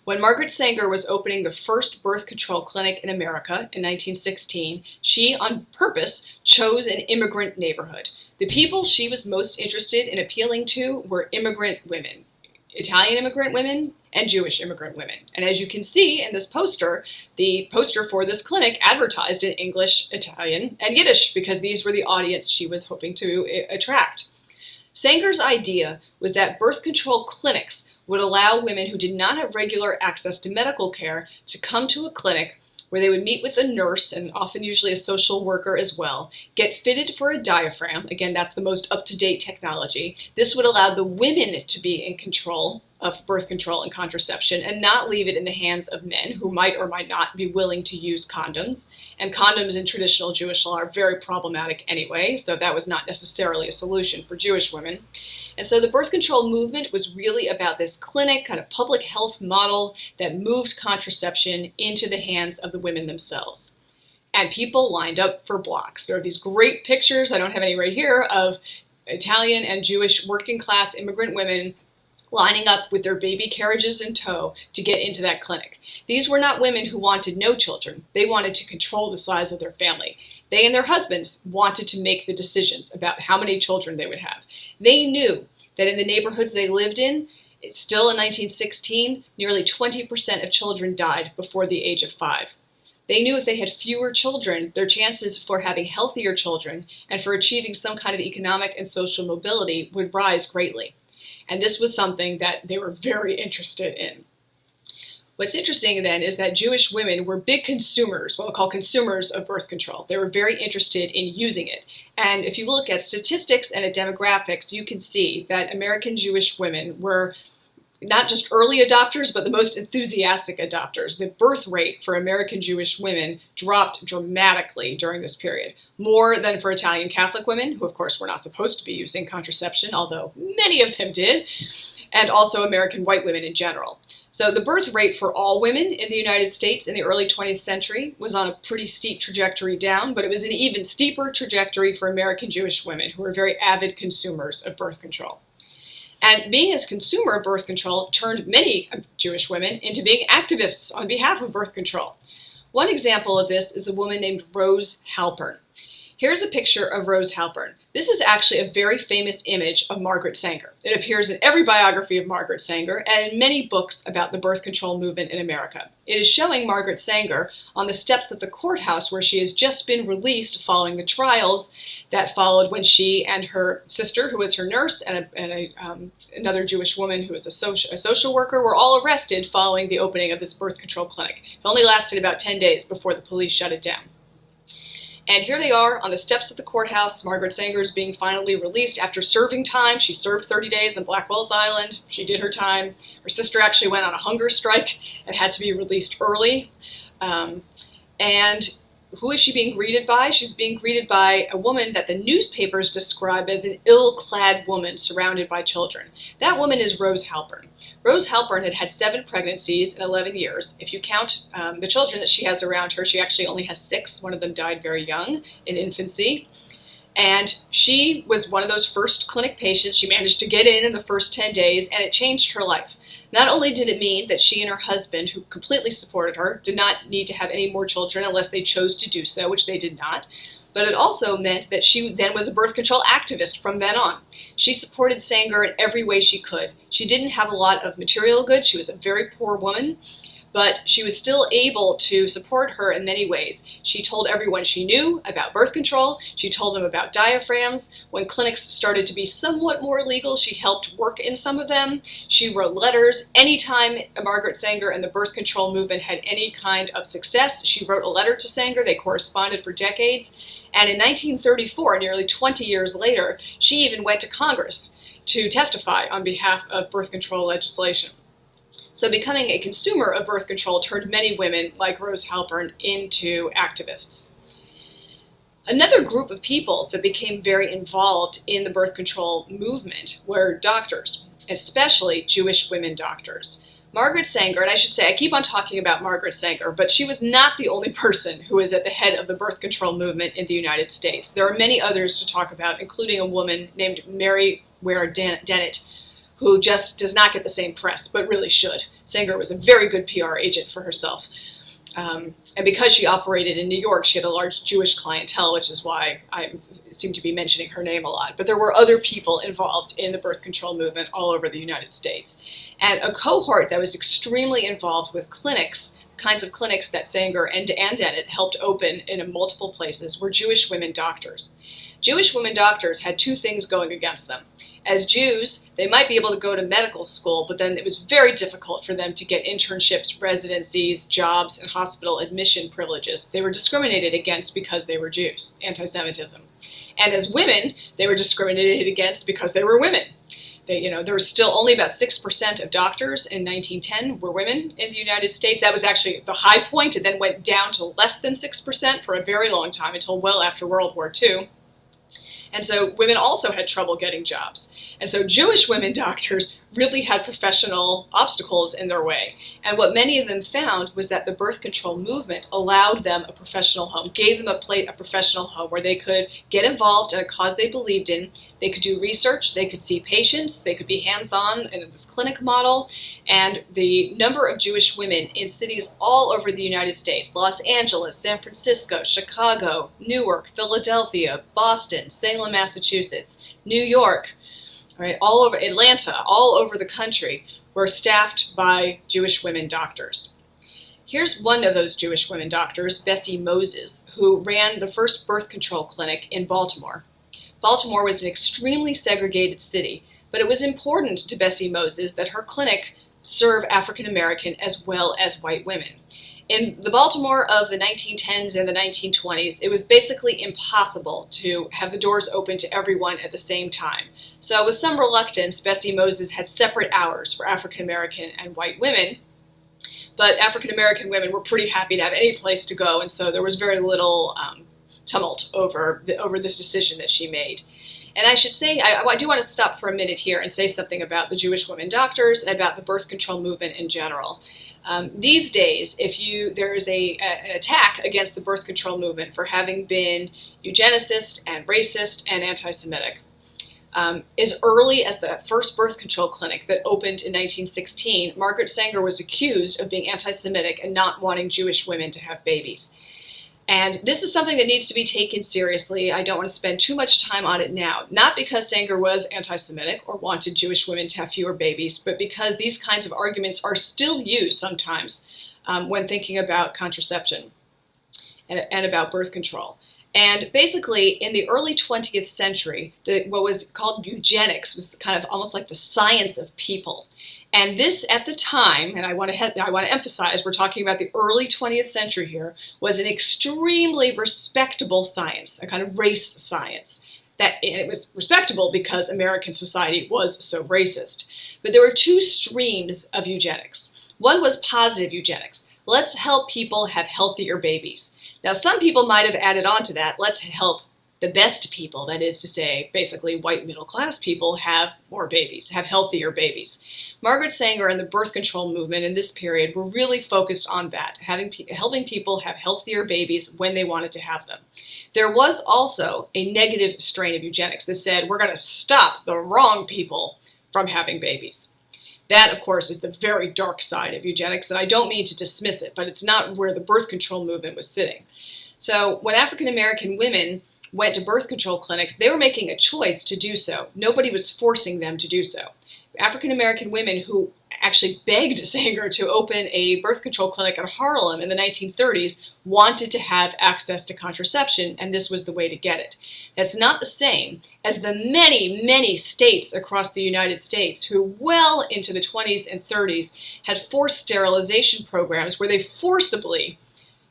When Margaret Sanger was opening the first birth control clinic in America in 1916, she, on purpose, chose an immigrant neighborhood. The people she was most interested in appealing to were immigrant women, Italian immigrant women and Jewish immigrant women. And as you can see in this poster, the poster for this clinic advertised in English, Italian, and Yiddish because these were the audience she was hoping to attract. Sanger's idea was that birth control clinics would allow women who did not have regular access to medical care to come to a clinic where they would meet with a nurse and often usually a social worker as well, get fitted for a diaphragm. Again, that's the most up-to-date technology. This would allow the women to be in control of birth control and contraception and not leave it in the hands of men who might or might not be willing to use condoms. And condoms in traditional Jewish law are very problematic anyway, so that was not necessarily a solution for Jewish women. And so the birth control movement was really about this clinic, kind of public health model that moved contraception into the hands of the women themselves. And people lined up for blocks. There are these great pictures, I don't have any right here, of Italian and Jewish working class immigrant women lining up with their baby carriages in tow to get into that clinic. These were not women who wanted no children. They wanted to control the size of their family. They and their husbands wanted to make the decisions about how many children they would have. They knew that in the neighborhoods they lived in, still in 1916, nearly 20% of children died before the age of 5. They knew if they had fewer children, their chances for having healthier children and for achieving some kind of economic and social mobility would rise greatly. And this was something that they were very interested in. What's interesting then is that Jewish women were big consumers, what we'll call consumers of birth control. They were very interested in using it. And if you look at statistics and at demographics, you can see that American Jewish women were not just early adopters, but the most enthusiastic adopters. The birth rate for American Jewish women dropped dramatically during this period, more than for Italian Catholic women, who of course were not supposed to be using contraception, although many of them did, and also American white women in general. So the birth rate for all women in the United States in the early 20th century was on a pretty steep trajectory down, but it was an even steeper trajectory for American Jewish women, who were very avid consumers of birth control. And being a consumer of birth control turned many Jewish women into being activists on behalf of birth control. One example of this is a woman named Rose Halpern. Here's a picture of Rose Halpern. This is actually a very famous image of Margaret Sanger. It appears in every biography of Margaret Sanger and in many books about the birth control movement in America. It is showing Margaret Sanger on the steps of the courthouse where she has just been released following the trials that followed when she and her sister, who was her nurse, and another Jewish woman who was a social worker, were all arrested following the opening of this birth control clinic. It only lasted about 10 days before the police shut it down. And here they are on the steps of the courthouse. Margaret Sanger is being finally released after serving time. She served 30 days on Blackwell's Island. She did her time. Her sister actually went on a hunger strike and had to be released early. And who is she being greeted by? She's being greeted by a woman that the newspapers describe as an ill-clad woman surrounded by children. That woman is Rose Halpern. Rose Halpern had had 7 pregnancies in 11 years. If you count the children that she has around her, she actually only has 6. One of them died very young in infancy. And she was one of those first clinic patients. She managed to get in the first 10 days, and it changed her life. Not only did it mean that she and her husband, who completely supported her, did not need to have any more children unless they chose to do so, which they did not, but it also meant that she then was a birth control activist from then on. She supported Sanger in every way she could. She didn't have a lot of material goods. She was a very poor woman, but she was still able to support her in many ways. She told everyone she knew about birth control. She told them about diaphragms. When clinics started to be somewhat more legal, she helped work in some of them. She wrote letters. Anytime Margaret Sanger and the birth control movement had any kind of success, she wrote a letter to Sanger. They corresponded for decades. And in 1934, nearly 20 years later, she even went to Congress to testify on behalf of birth control legislation. So becoming a consumer of birth control turned many women like Rose Halpern into activists. Another group of people that became very involved in the birth control movement were doctors, especially Jewish women doctors. Margaret Sanger, and I should say I keep on talking about Margaret Sanger, but she was not the only person who was at the head of the birth control movement in the United States. There are many others to talk about, including a woman named Mary Ware Dennett, who just does not get the same press, but really should. Sanger was a very good PR agent for herself. And because she operated in New York, she had a large Jewish clientele, which is why I seem to be mentioning her name a lot. But there were other people involved in the birth control movement all over the United States. And a cohort that was extremely involved with clinics, kinds of clinics that Sanger and Dennett helped open in multiple places, were Jewish women doctors. Jewish women doctors had 2 things going against them. As Jews, they might be able to go to medical school, but then it was very difficult for them to get internships, residencies, jobs, and hospital admission privileges. They were discriminated against because they were Jews, anti-Semitism. And as women, they were discriminated against because they were women. There was still only about 6% of doctors in 1910 were women in the United States. That was actually the high point. It then went down to less than 6% for a very long time, until well after World War II. And so women also had trouble getting jobs. And so Jewish women doctors really had professional obstacles in their way. And what many of them found was that the birth control movement allowed them a professional home, gave them a professional home where they could get involved in a cause they believed in. They could do research, they could see patients, they could be hands-on in this clinic model. And the number of Jewish women in cities all over the United States, Los Angeles, San Francisco, Chicago, Newark, Philadelphia, Boston, Salem, Massachusetts, New York, right, all over Atlanta, all over the country, were staffed by Jewish women doctors. Here's one of those Jewish women doctors, Bessie Moses, who ran the first birth control clinic in Baltimore. Baltimore was an extremely segregated city, but it was important to Bessie Moses that her clinic serve African American as well as white women. In the Baltimore of the 1910s and the 1920s, it was basically impossible to have the doors open to everyone at the same time. So with some reluctance, Bessie Moses had separate hours for African American and white women, but African American women were pretty happy to have any place to go, and so there was very little tumult over this decision that she made. And I should say, I do want to stop for a minute here and say something about the Jewish women doctors and about the birth control movement in general. These days, there is an attack against the birth control movement for having been eugenicist and racist and anti-Semitic. As early as the first birth control clinic that opened in 1916, Margaret Sanger was accused of being anti-Semitic and not wanting Jewish women to have babies. And this is something that needs to be taken seriously. I don't want to spend too much time on it now, not because Sanger was anti-Semitic or wanted Jewish women to have fewer babies, but because these kinds of arguments are still used sometimes when thinking about contraception and about birth control. And basically, in the early 20th century, what was called eugenics was kind of almost like the science of people. And this, at the time, and I want to emphasize, we're talking about the early 20th century here, was an extremely respectable science, a kind of race science. And it was respectable because American society was so racist. But there were two streams of eugenics. One was positive eugenics. Let's help people have healthier babies. Now, some people might have added on to that, let's help the best people, that is to say, basically white middle-class people, have more babies, have healthier babies. Margaret Sanger and the birth control movement in this period were really focused on that, helping people have healthier babies when they wanted to have them. There was also a negative strain of eugenics that said, we're going to stop the wrong people from having babies. That, of course, is the very dark side of eugenics, and I don't mean to dismiss it, but it's not where the birth control movement was sitting. So when African American women went to birth control clinics, they were making a choice to do so. Nobody was forcing them to do so. African American women who actually begged Sanger to open a birth control clinic at Harlem in the 1930s wanted to have access to contraception, and this was the way to get it. That's not the same as the many, many states across the United States who well into the 20s and 30s had forced sterilization programs where they forcibly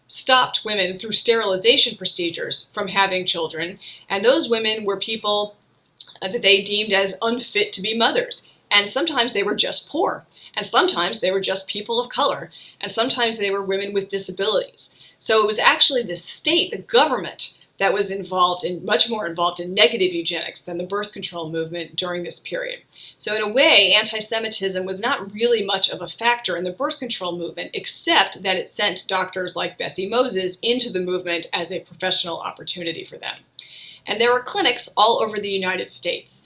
stopped women through sterilization procedures from having children, and those women were people that they deemed as unfit to be mothers. And sometimes they were just poor, and sometimes they were just people of color, and sometimes they were women with disabilities. So it was actually the state, the government, that was much more involved in negative eugenics than the birth control movement during this period. So in a way, anti-Semitism was not really much of a factor in the birth control movement, except that it sent doctors like Bessie Moses into the movement as a professional opportunity for them. And there were clinics all over the United States,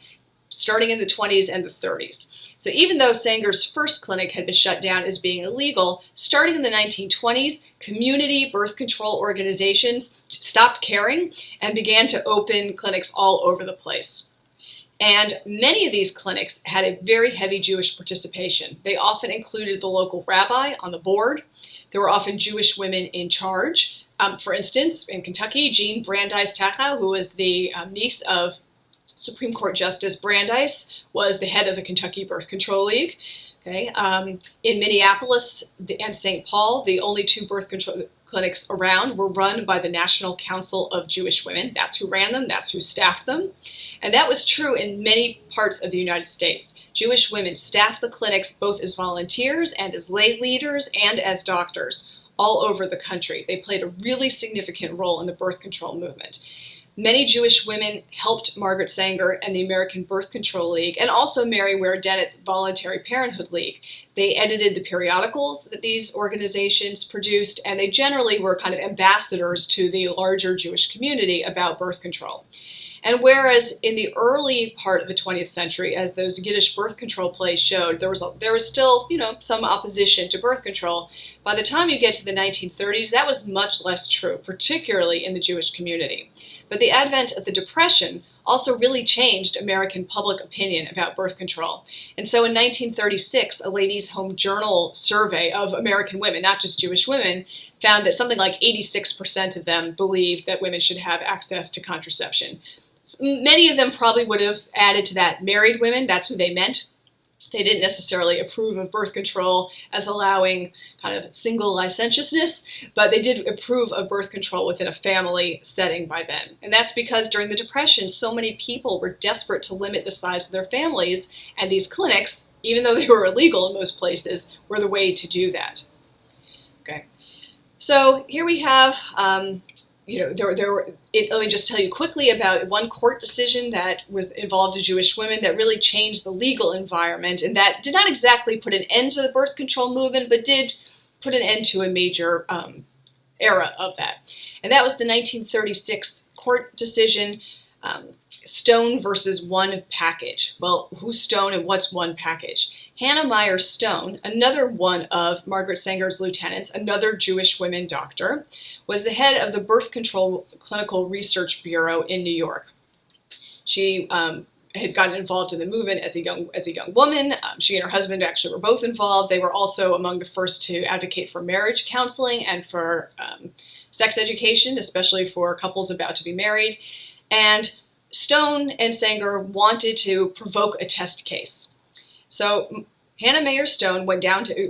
starting in the 20s and the 30s. So even though Sanger's first clinic had been shut down as being illegal, starting in the 1920s, community birth control organizations stopped caring and began to open clinics all over the place. And many of these clinics had a very heavy Jewish participation. They often included the local rabbi on the board. There were often Jewish women in charge. For instance, in Kentucky, Jean Brandeis Tachau, who was the niece of Supreme Court Justice Brandeis, was the head of the Kentucky Birth Control League. Okay. In Minneapolis and St. Paul, the only two birth control clinics around were run by the National Council of Jewish Women. That's who ran them. That's who staffed them. And that was true in many parts of the United States. Jewish women staffed the clinics both as volunteers and as lay leaders and as doctors all over the country. They played a really significant role in the birth control movement. Many Jewish women helped Margaret Sanger and the American Birth Control League, and also Mary Ware Dennett's Voluntary Parenthood League. They edited the periodicals that these organizations produced, and they generally were kind of ambassadors to the larger Jewish community about birth control. And whereas in the early part of the 20th century, as those Yiddish birth control plays showed, there was still, some opposition to birth control. By the time you get to the 1930s, that was much less true, particularly in the Jewish community. But the advent of the Depression also really changed American public opinion about birth control. And so in 1936, a Ladies' Home Journal survey of American women, not just Jewish women, found that something like 86% of them believed that women should have access to contraception. Many of them probably would have added to that married women. That's who they meant. They didn't necessarily approve of birth control as allowing kind of single licentiousness, but they did approve of birth control within a family setting by then. And that's because during the Depression, so many people were desperate to limit the size of their families, and these clinics, even though they were illegal in most places, were the way to do that. Okay, so here we have let me just tell you quickly about one court decision that was involved in Jewish women that really changed the legal environment, and that did not exactly put an end to the birth control movement, but did put an end to a major era of that. And that was the 1936 court decision, Stone versus One Package. Well, who's Stone and what's One Package? Hannah Meyer Stone, another one of Margaret Sanger's lieutenants, another Jewish women doctor, was the head of the Birth Control Clinical Research Bureau in New York. She had gotten involved in the movement as a young woman. She and her husband actually were both involved. They were also among the first to advocate for marriage counseling and for sex education, especially for couples about to be married. And Stone and Sanger wanted to provoke a test case. So Hannah Mayer Stone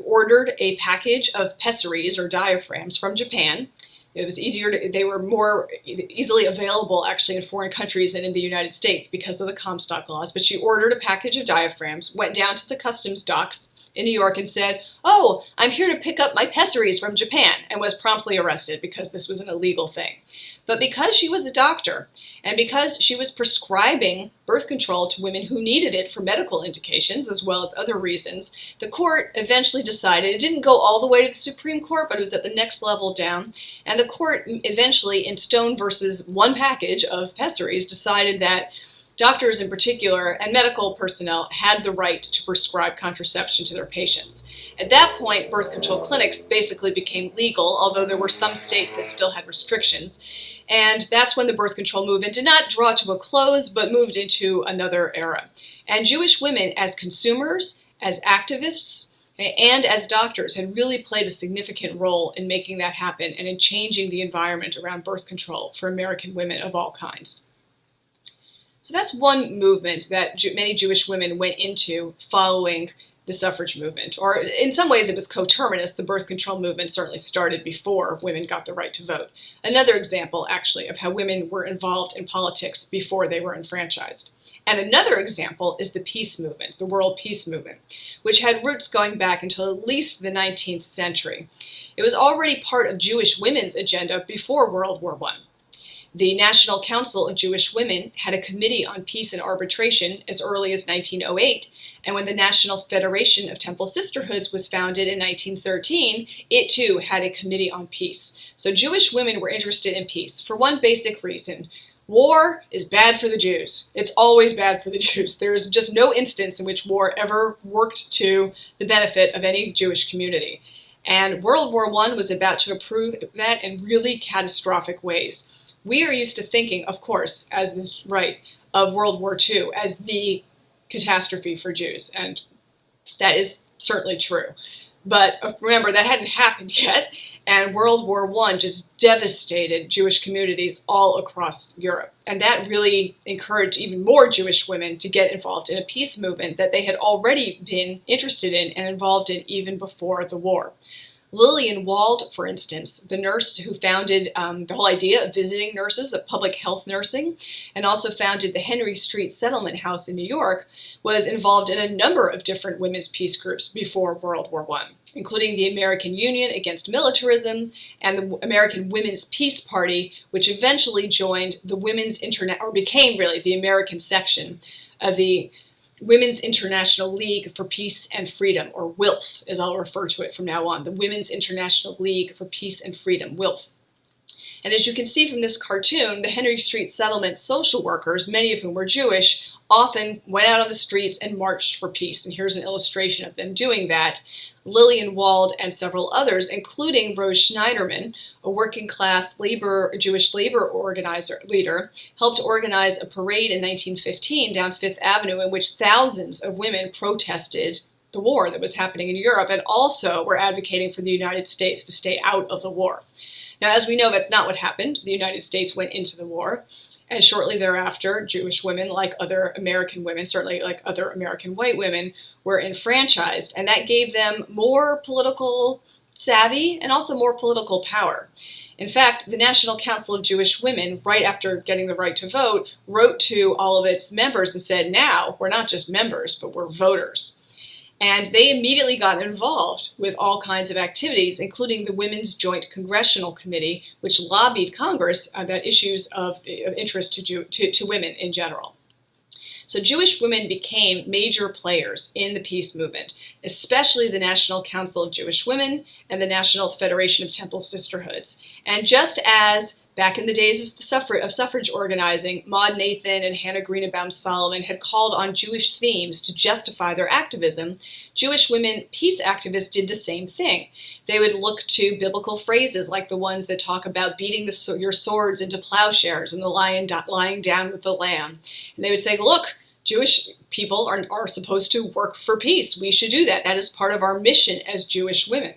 ordered a package of pessaries or diaphragms from Japan. It was they were more easily available actually in foreign countries than in the United States because of the Comstock laws. But she ordered a package of diaphragms, went down to the customs docks in New York and said, "Oh, I'm here to pick up my pessaries from Japan," and was promptly arrested because this was an illegal thing. But because she was a doctor and because she was prescribing birth control to women who needed it for medical indications as well as other reasons, the court eventually decided, it didn't go all the way to the Supreme Court, but it was at the next level down, and the court eventually, in Stone versus one package of pessaries, decided that doctors in particular and medical personnel had the right to prescribe contraception to their patients. At that point, birth control clinics basically became legal, although there were some states that still had restrictions. And that's when the birth control movement did not draw to a close, but moved into another era. And Jewish women as consumers, as activists, and as doctors had really played a significant role in making that happen and in changing the environment around birth control for American women of all kinds. So that's one movement that many Jewish women went into following the suffrage movement. Or in some ways it was coterminous. The birth control movement certainly started before women got the right to vote. Another example, actually, of how women were involved in politics before they were enfranchised. And another example is the peace movement, the world peace movement, which had roots going back until at least the 19th century. It was already part of Jewish women's agenda before World War I. The National Council of Jewish Women had a committee on peace and arbitration as early as 1908, and when the National Federation of Temple Sisterhoods was founded in 1913, it too had a committee on peace. So Jewish women were interested in peace for one basic reason. War is bad for the Jews. It's always bad for the Jews. There is just no instance in which war ever worked to the benefit of any Jewish community. And World War I was about to approve that in really catastrophic ways. We are used to thinking, of course, as is right, of World War II as the catastrophe for Jews, and that is certainly true. But remember, that hadn't happened yet, and World War I just devastated Jewish communities all across Europe. And that really encouraged even more Jewish women to get involved in a peace movement that they had already been interested in and involved in even before the war. Lillian Wald, for instance, the nurse who founded the whole idea of visiting nurses, of public health nursing, and also founded the Henry Street Settlement House in New York, was involved in a number of different women's peace groups before World War I, including the American Union Against Militarism and the American Women's Peace Party, which eventually joined the became really the American section of the Women's International League for Peace and Freedom, or WILF, as I'll refer to it from now on, the Women's International League for Peace and Freedom, WILF. And as you can see from this cartoon, the Henry Street Settlement social workers, many of whom were Jewish, often went out on the streets and marched for peace. And here's an illustration of them doing that. Lillian Wald and several others, including Rose Schneiderman, a working-class Jewish labor leader, helped organize a parade in 1915 down Fifth Avenue in which thousands of women protested the war that was happening in Europe and also were advocating for the United States to stay out of the war. Now, as we know, that's not what happened. The United States went into the war. And shortly thereafter, Jewish women, like other American women, certainly like other American white women, were enfranchised. And that gave them more political savvy and also more political power. In fact, the National Council of Jewish Women, right after getting the right to vote, wrote to all of its members and said, now, we're not just members, but we're voters. And they immediately got involved with all kinds of activities, including the Women's Joint Congressional Committee, which lobbied Congress about issues of interest to women in general. So Jewish women became major players in the peace movement, especially the National Council of Jewish Women and the National Federation of Temple Sisterhoods. And just as back in the days of suffrage organizing, Maud Nathan and Hannah Greenebaum Solomon had called on Jewish themes to justify their activism, Jewish women peace activists did the same thing. They would look to biblical phrases like the ones that talk about beating your swords into plowshares and the lion lying down with the lamb. And they would say, look, Jewish people are supposed to work for peace. We should do that. That is part of our mission as Jewish women.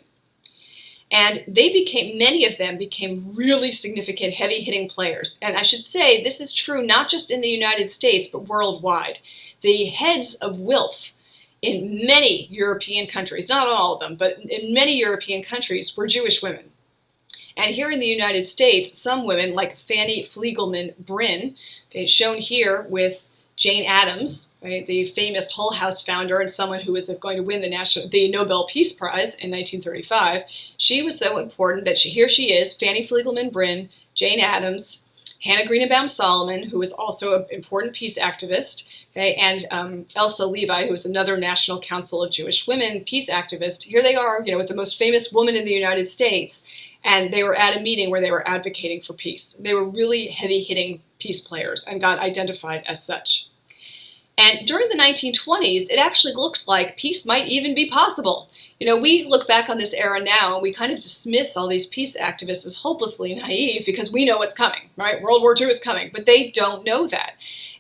And many of them became really significant, heavy-hitting players. And I should say, this is true not just in the United States, but worldwide. The heads of WILPF in many European countries, not all of them, but in many European countries, were Jewish women. And here in the United States, some women, like Fanny Fliegelman Bryn, shown here with Jane Addams, right, the famous Hull House founder and someone who was going to win the Nobel Peace Prize in 1935. She was so important that here she is, Fanny Fliegelman Bryn, Jane Addams, Hannah Greenebaum Solomon, who was also an important peace activist, okay, and Elsa Levi, who was another National Council of Jewish Women peace activist. Here they are, with the most famous woman in the United States, and they were at a meeting where they were advocating for peace. They were really heavy-hitting peace players and got identified as such. And during the 1920s, it actually looked like peace might even be possible. We look back on this era now and we kind of dismiss all these peace activists as hopelessly naive because we know what's coming, right? World War II is coming, but they don't know that.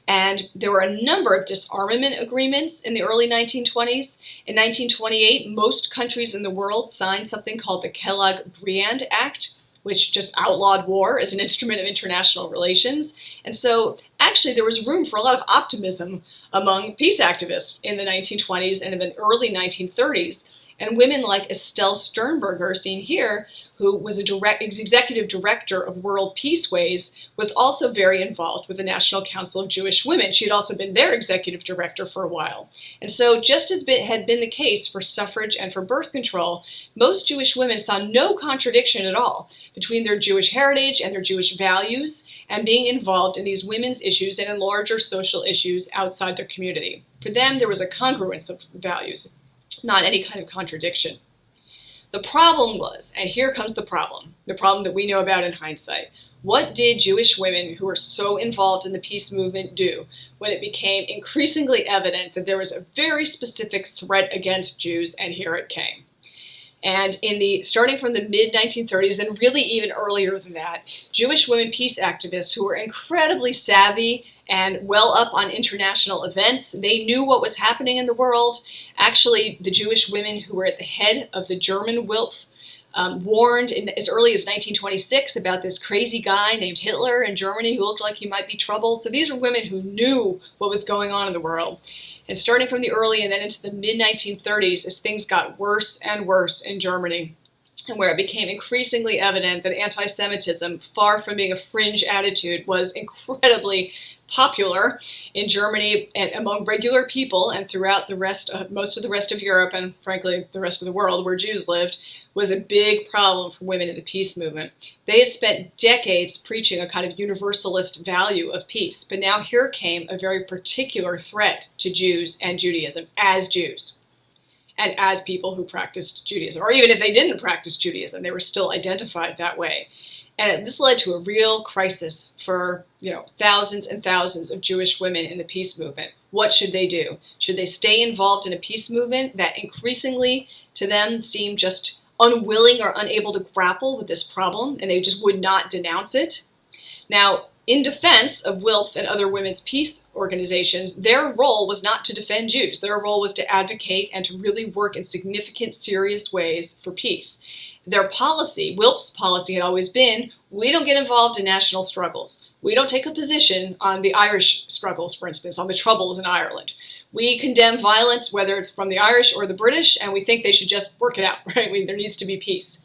And there were a number of disarmament agreements in the early 1920s. In 1928, most countries in the world signed something called the Kellogg-Briand Act, which just outlawed war as an instrument of international relations. And so actually there was room for a lot of optimism among peace activists in the 1920s and in the early 1930s. And women like Estelle Sternberger, seen here, who was executive director of World Peaceways, was also very involved with the National Council of Jewish Women. She had also been their executive director for a while. And so just as had been the case for suffrage and for birth control, most Jewish women saw no contradiction at all between their Jewish heritage and their Jewish values and being involved in these women's issues and in larger social issues outside their community. For them, there was a congruence of values, not any kind of contradiction. The problem was, and here comes the problem that we know about in hindsight. What did Jewish women who were so involved in the peace movement do when it became increasingly evident that there was a very specific threat against Jews, and here it came? And starting from the mid-1930s, and really even earlier than that, Jewish women peace activists who were incredibly savvy and well up on international events, they knew what was happening in the world. Actually, the Jewish women who were at the head of the German WILPF warned as early as 1926 about this crazy guy named Hitler in Germany who looked like he might be trouble. So these were women who knew what was going on in the world. And starting from the early and then into the mid-1930s, as things got worse and worse in Germany, and where it became increasingly evident that anti-Semitism, far from being a fringe attitude, was incredibly popular in Germany and among regular people and throughout most of the rest of Europe and frankly the rest of the world where Jews lived, was a big problem for women in the peace movement. They had spent decades preaching a kind of universalist value of peace, but now here came a very particular threat to Jews and Judaism as Jews. And as people who practiced Judaism, or even if they didn't practice Judaism, they were still identified that way. And this led to a real crisis for, thousands and thousands of Jewish women in the peace movement. What should they do? Should they stay involved in a peace movement that increasingly to them seemed just unwilling or unable to grapple with this problem, and they just would not denounce it? Now, in defense of WILPF and other women's peace organizations, their role was not to defend Jews. Their role was to advocate and to really work in significant, serious ways for peace. Their policy, WILPF's policy, had always been, we don't get involved in national struggles. We don't take a position on the Irish struggles, for instance, on the Troubles in Ireland. We condemn violence, whether it's from the Irish or the British, and we think they should just work it out, right? There needs to be peace.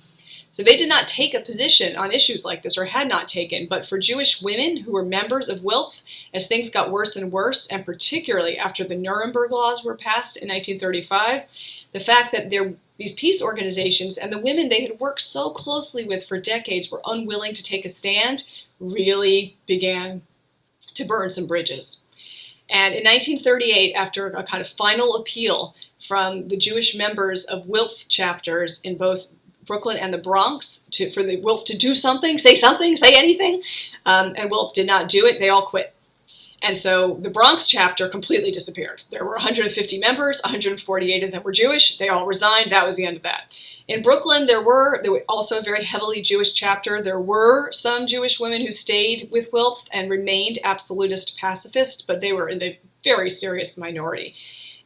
So they did not take a position on issues like this, or had not taken, but for Jewish women who were members of WILPF, as things got worse and worse, and particularly after the Nuremberg laws were passed in 1935, the fact that these peace organizations and the women they had worked so closely with for decades were unwilling to take a stand really began to burn some bridges. And in 1938, after a kind of final appeal from the Jewish members of WILPF chapters in both Brooklyn and the Bronx for the WILPF to do something, say anything, and WILPF did not do it. They all quit. And so the Bronx chapter completely disappeared. There were 150 members, 148 of them were Jewish. They all resigned. That was the end of that. In Brooklyn, there were also a very heavily Jewish chapter. There were some Jewish women who stayed with WILPF and remained absolutist pacifists, but they were in the very serious minority.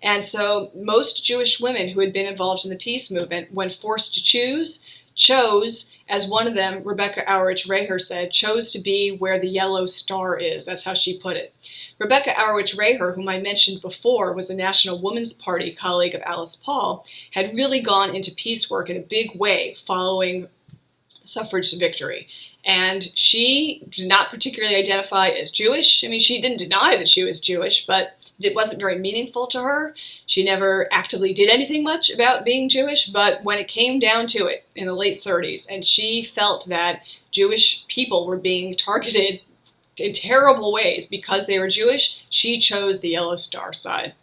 And so most Jewish women who had been involved in the peace movement, when forced to choose, chose, as one of them, Rebecca Aurich Reher said, chose to be where the yellow star is. That's how she put it. Rebecca Aurich Reher, whom I mentioned before, was a National Woman's Party colleague of Alice Paul, had really gone into peace work in a big way following suffrage victory. And she did not particularly identify as Jewish. I mean, she didn't deny that she was Jewish, but it wasn't very meaningful to her. She never actively did anything much about being Jewish, but when it came down to it in the late 30s, and she felt that Jewish people were being targeted in terrible ways because they were Jewish, she chose the Yellow Star side.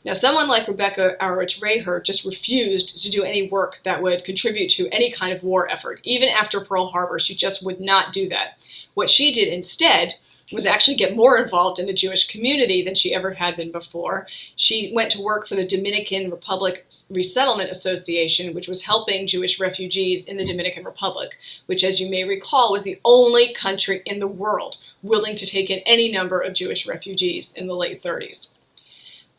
Now, someone like Rebecca Aurich Reher just refused to do any work that would contribute to any kind of war effort. Even after Pearl Harbor, she just would not do that. What she did instead was actually get more involved in the Jewish community than she ever had been before. She went to work for the Dominican Republic Resettlement Association, which was helping Jewish refugees in the Dominican Republic, which, as you may recall, was the only country in the world willing to take in any number of Jewish refugees in the late 30s.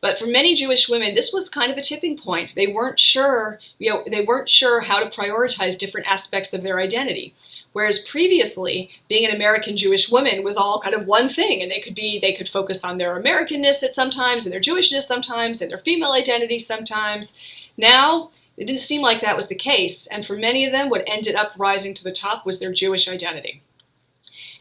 But for many Jewish women, this was kind of a tipping point. They weren't sure, how to prioritize different aspects of their identity. Whereas previously, being an American Jewish woman was all kind of one thing, and they could focus on their Americanness at sometimes, and their Jewishness sometimes, and their female identity sometimes. Now, it didn't seem like that was the case, and for many of them, what ended up rising to the top was their Jewish identity.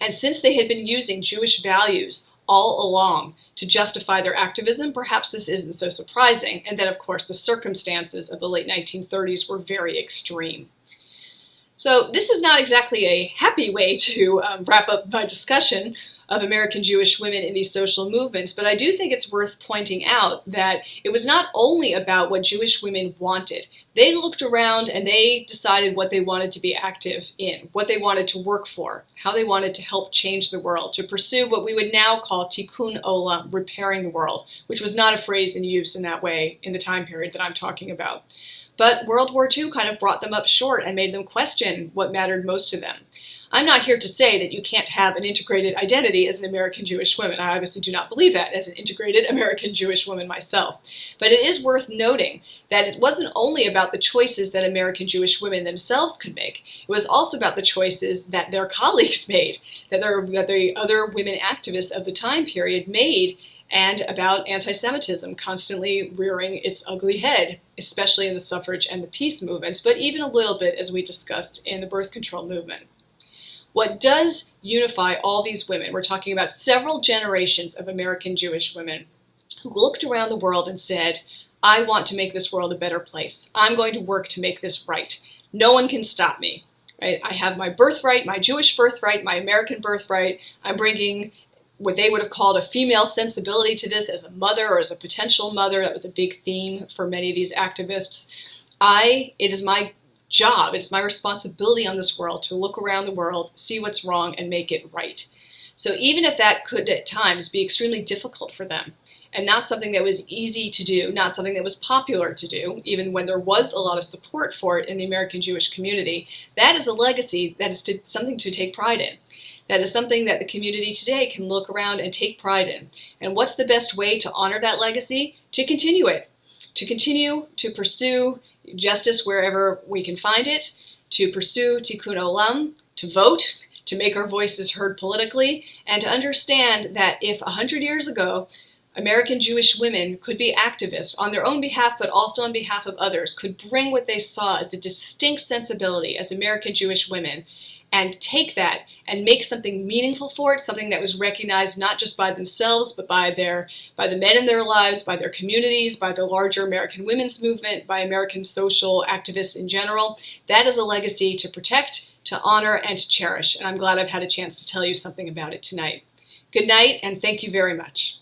And since they had been using Jewish values all along to justify their activism, perhaps this isn't so surprising. And then, of course, the circumstances of the late 1930s were very extreme. So this is not exactly a happy way to wrap up my discussion of American Jewish women in these social movements, but I do think it's worth pointing out that it was not only about what Jewish women wanted. They looked around and they decided what they wanted to be active in, what they wanted to work for, how they wanted to help change the world, to pursue what we would now call tikkun olam, repairing the world, which was not a phrase in use in that way in the time period that I'm talking about. But World War II kind of brought them up short and made them question what mattered most to them. I'm not here to say that you can't have an integrated identity as an American Jewish woman. I obviously do not believe that as an integrated American Jewish woman myself. But it is worth noting that it wasn't only about the choices that American Jewish women themselves could make. It was also about the choices that their colleagues made, that the other women activists of the time period made, and about anti-Semitism constantly rearing its ugly head, especially in the suffrage and the peace movements, but even a little bit, as we discussed, in the birth control movement. What does unify all these women? We're talking about several generations of American Jewish women who looked around the world and said, I want to make this world a better place. I'm going to work to make this right. No one can stop me. Right? I have my birthright, my Jewish birthright, my American birthright. I'm bringing what they would have called a female sensibility to this as a mother or as a potential mother. That was a big theme for many of these activists. It is my job, it's my responsibility on this world to look around the world, see what's wrong, and make it right. So even if that could at times be extremely difficult for them, and not something that was easy to do, not something that was popular to do, even when there was a lot of support for it in the American Jewish community, that is a legacy that is something to take pride in. That is something that the community today can look around and take pride in. And what's the best way to honor that legacy? To continue it. To continue to pursue justice wherever we can find it, to pursue tikkun olam, to vote, to make our voices heard politically, and to understand that if 100 years ago American Jewish women could be activists on their own behalf, but also on behalf of others, could bring what they saw as a distinct sensibility as American Jewish women, and take that and make something meaningful for it, something that was recognized not just by themselves, but by the men in their lives, by their communities, by the larger American women's movement, by American social activists in general. That is a legacy to protect, to honor, and to cherish. And I'm glad I've had a chance to tell you something about it tonight. Good night, and thank you very much.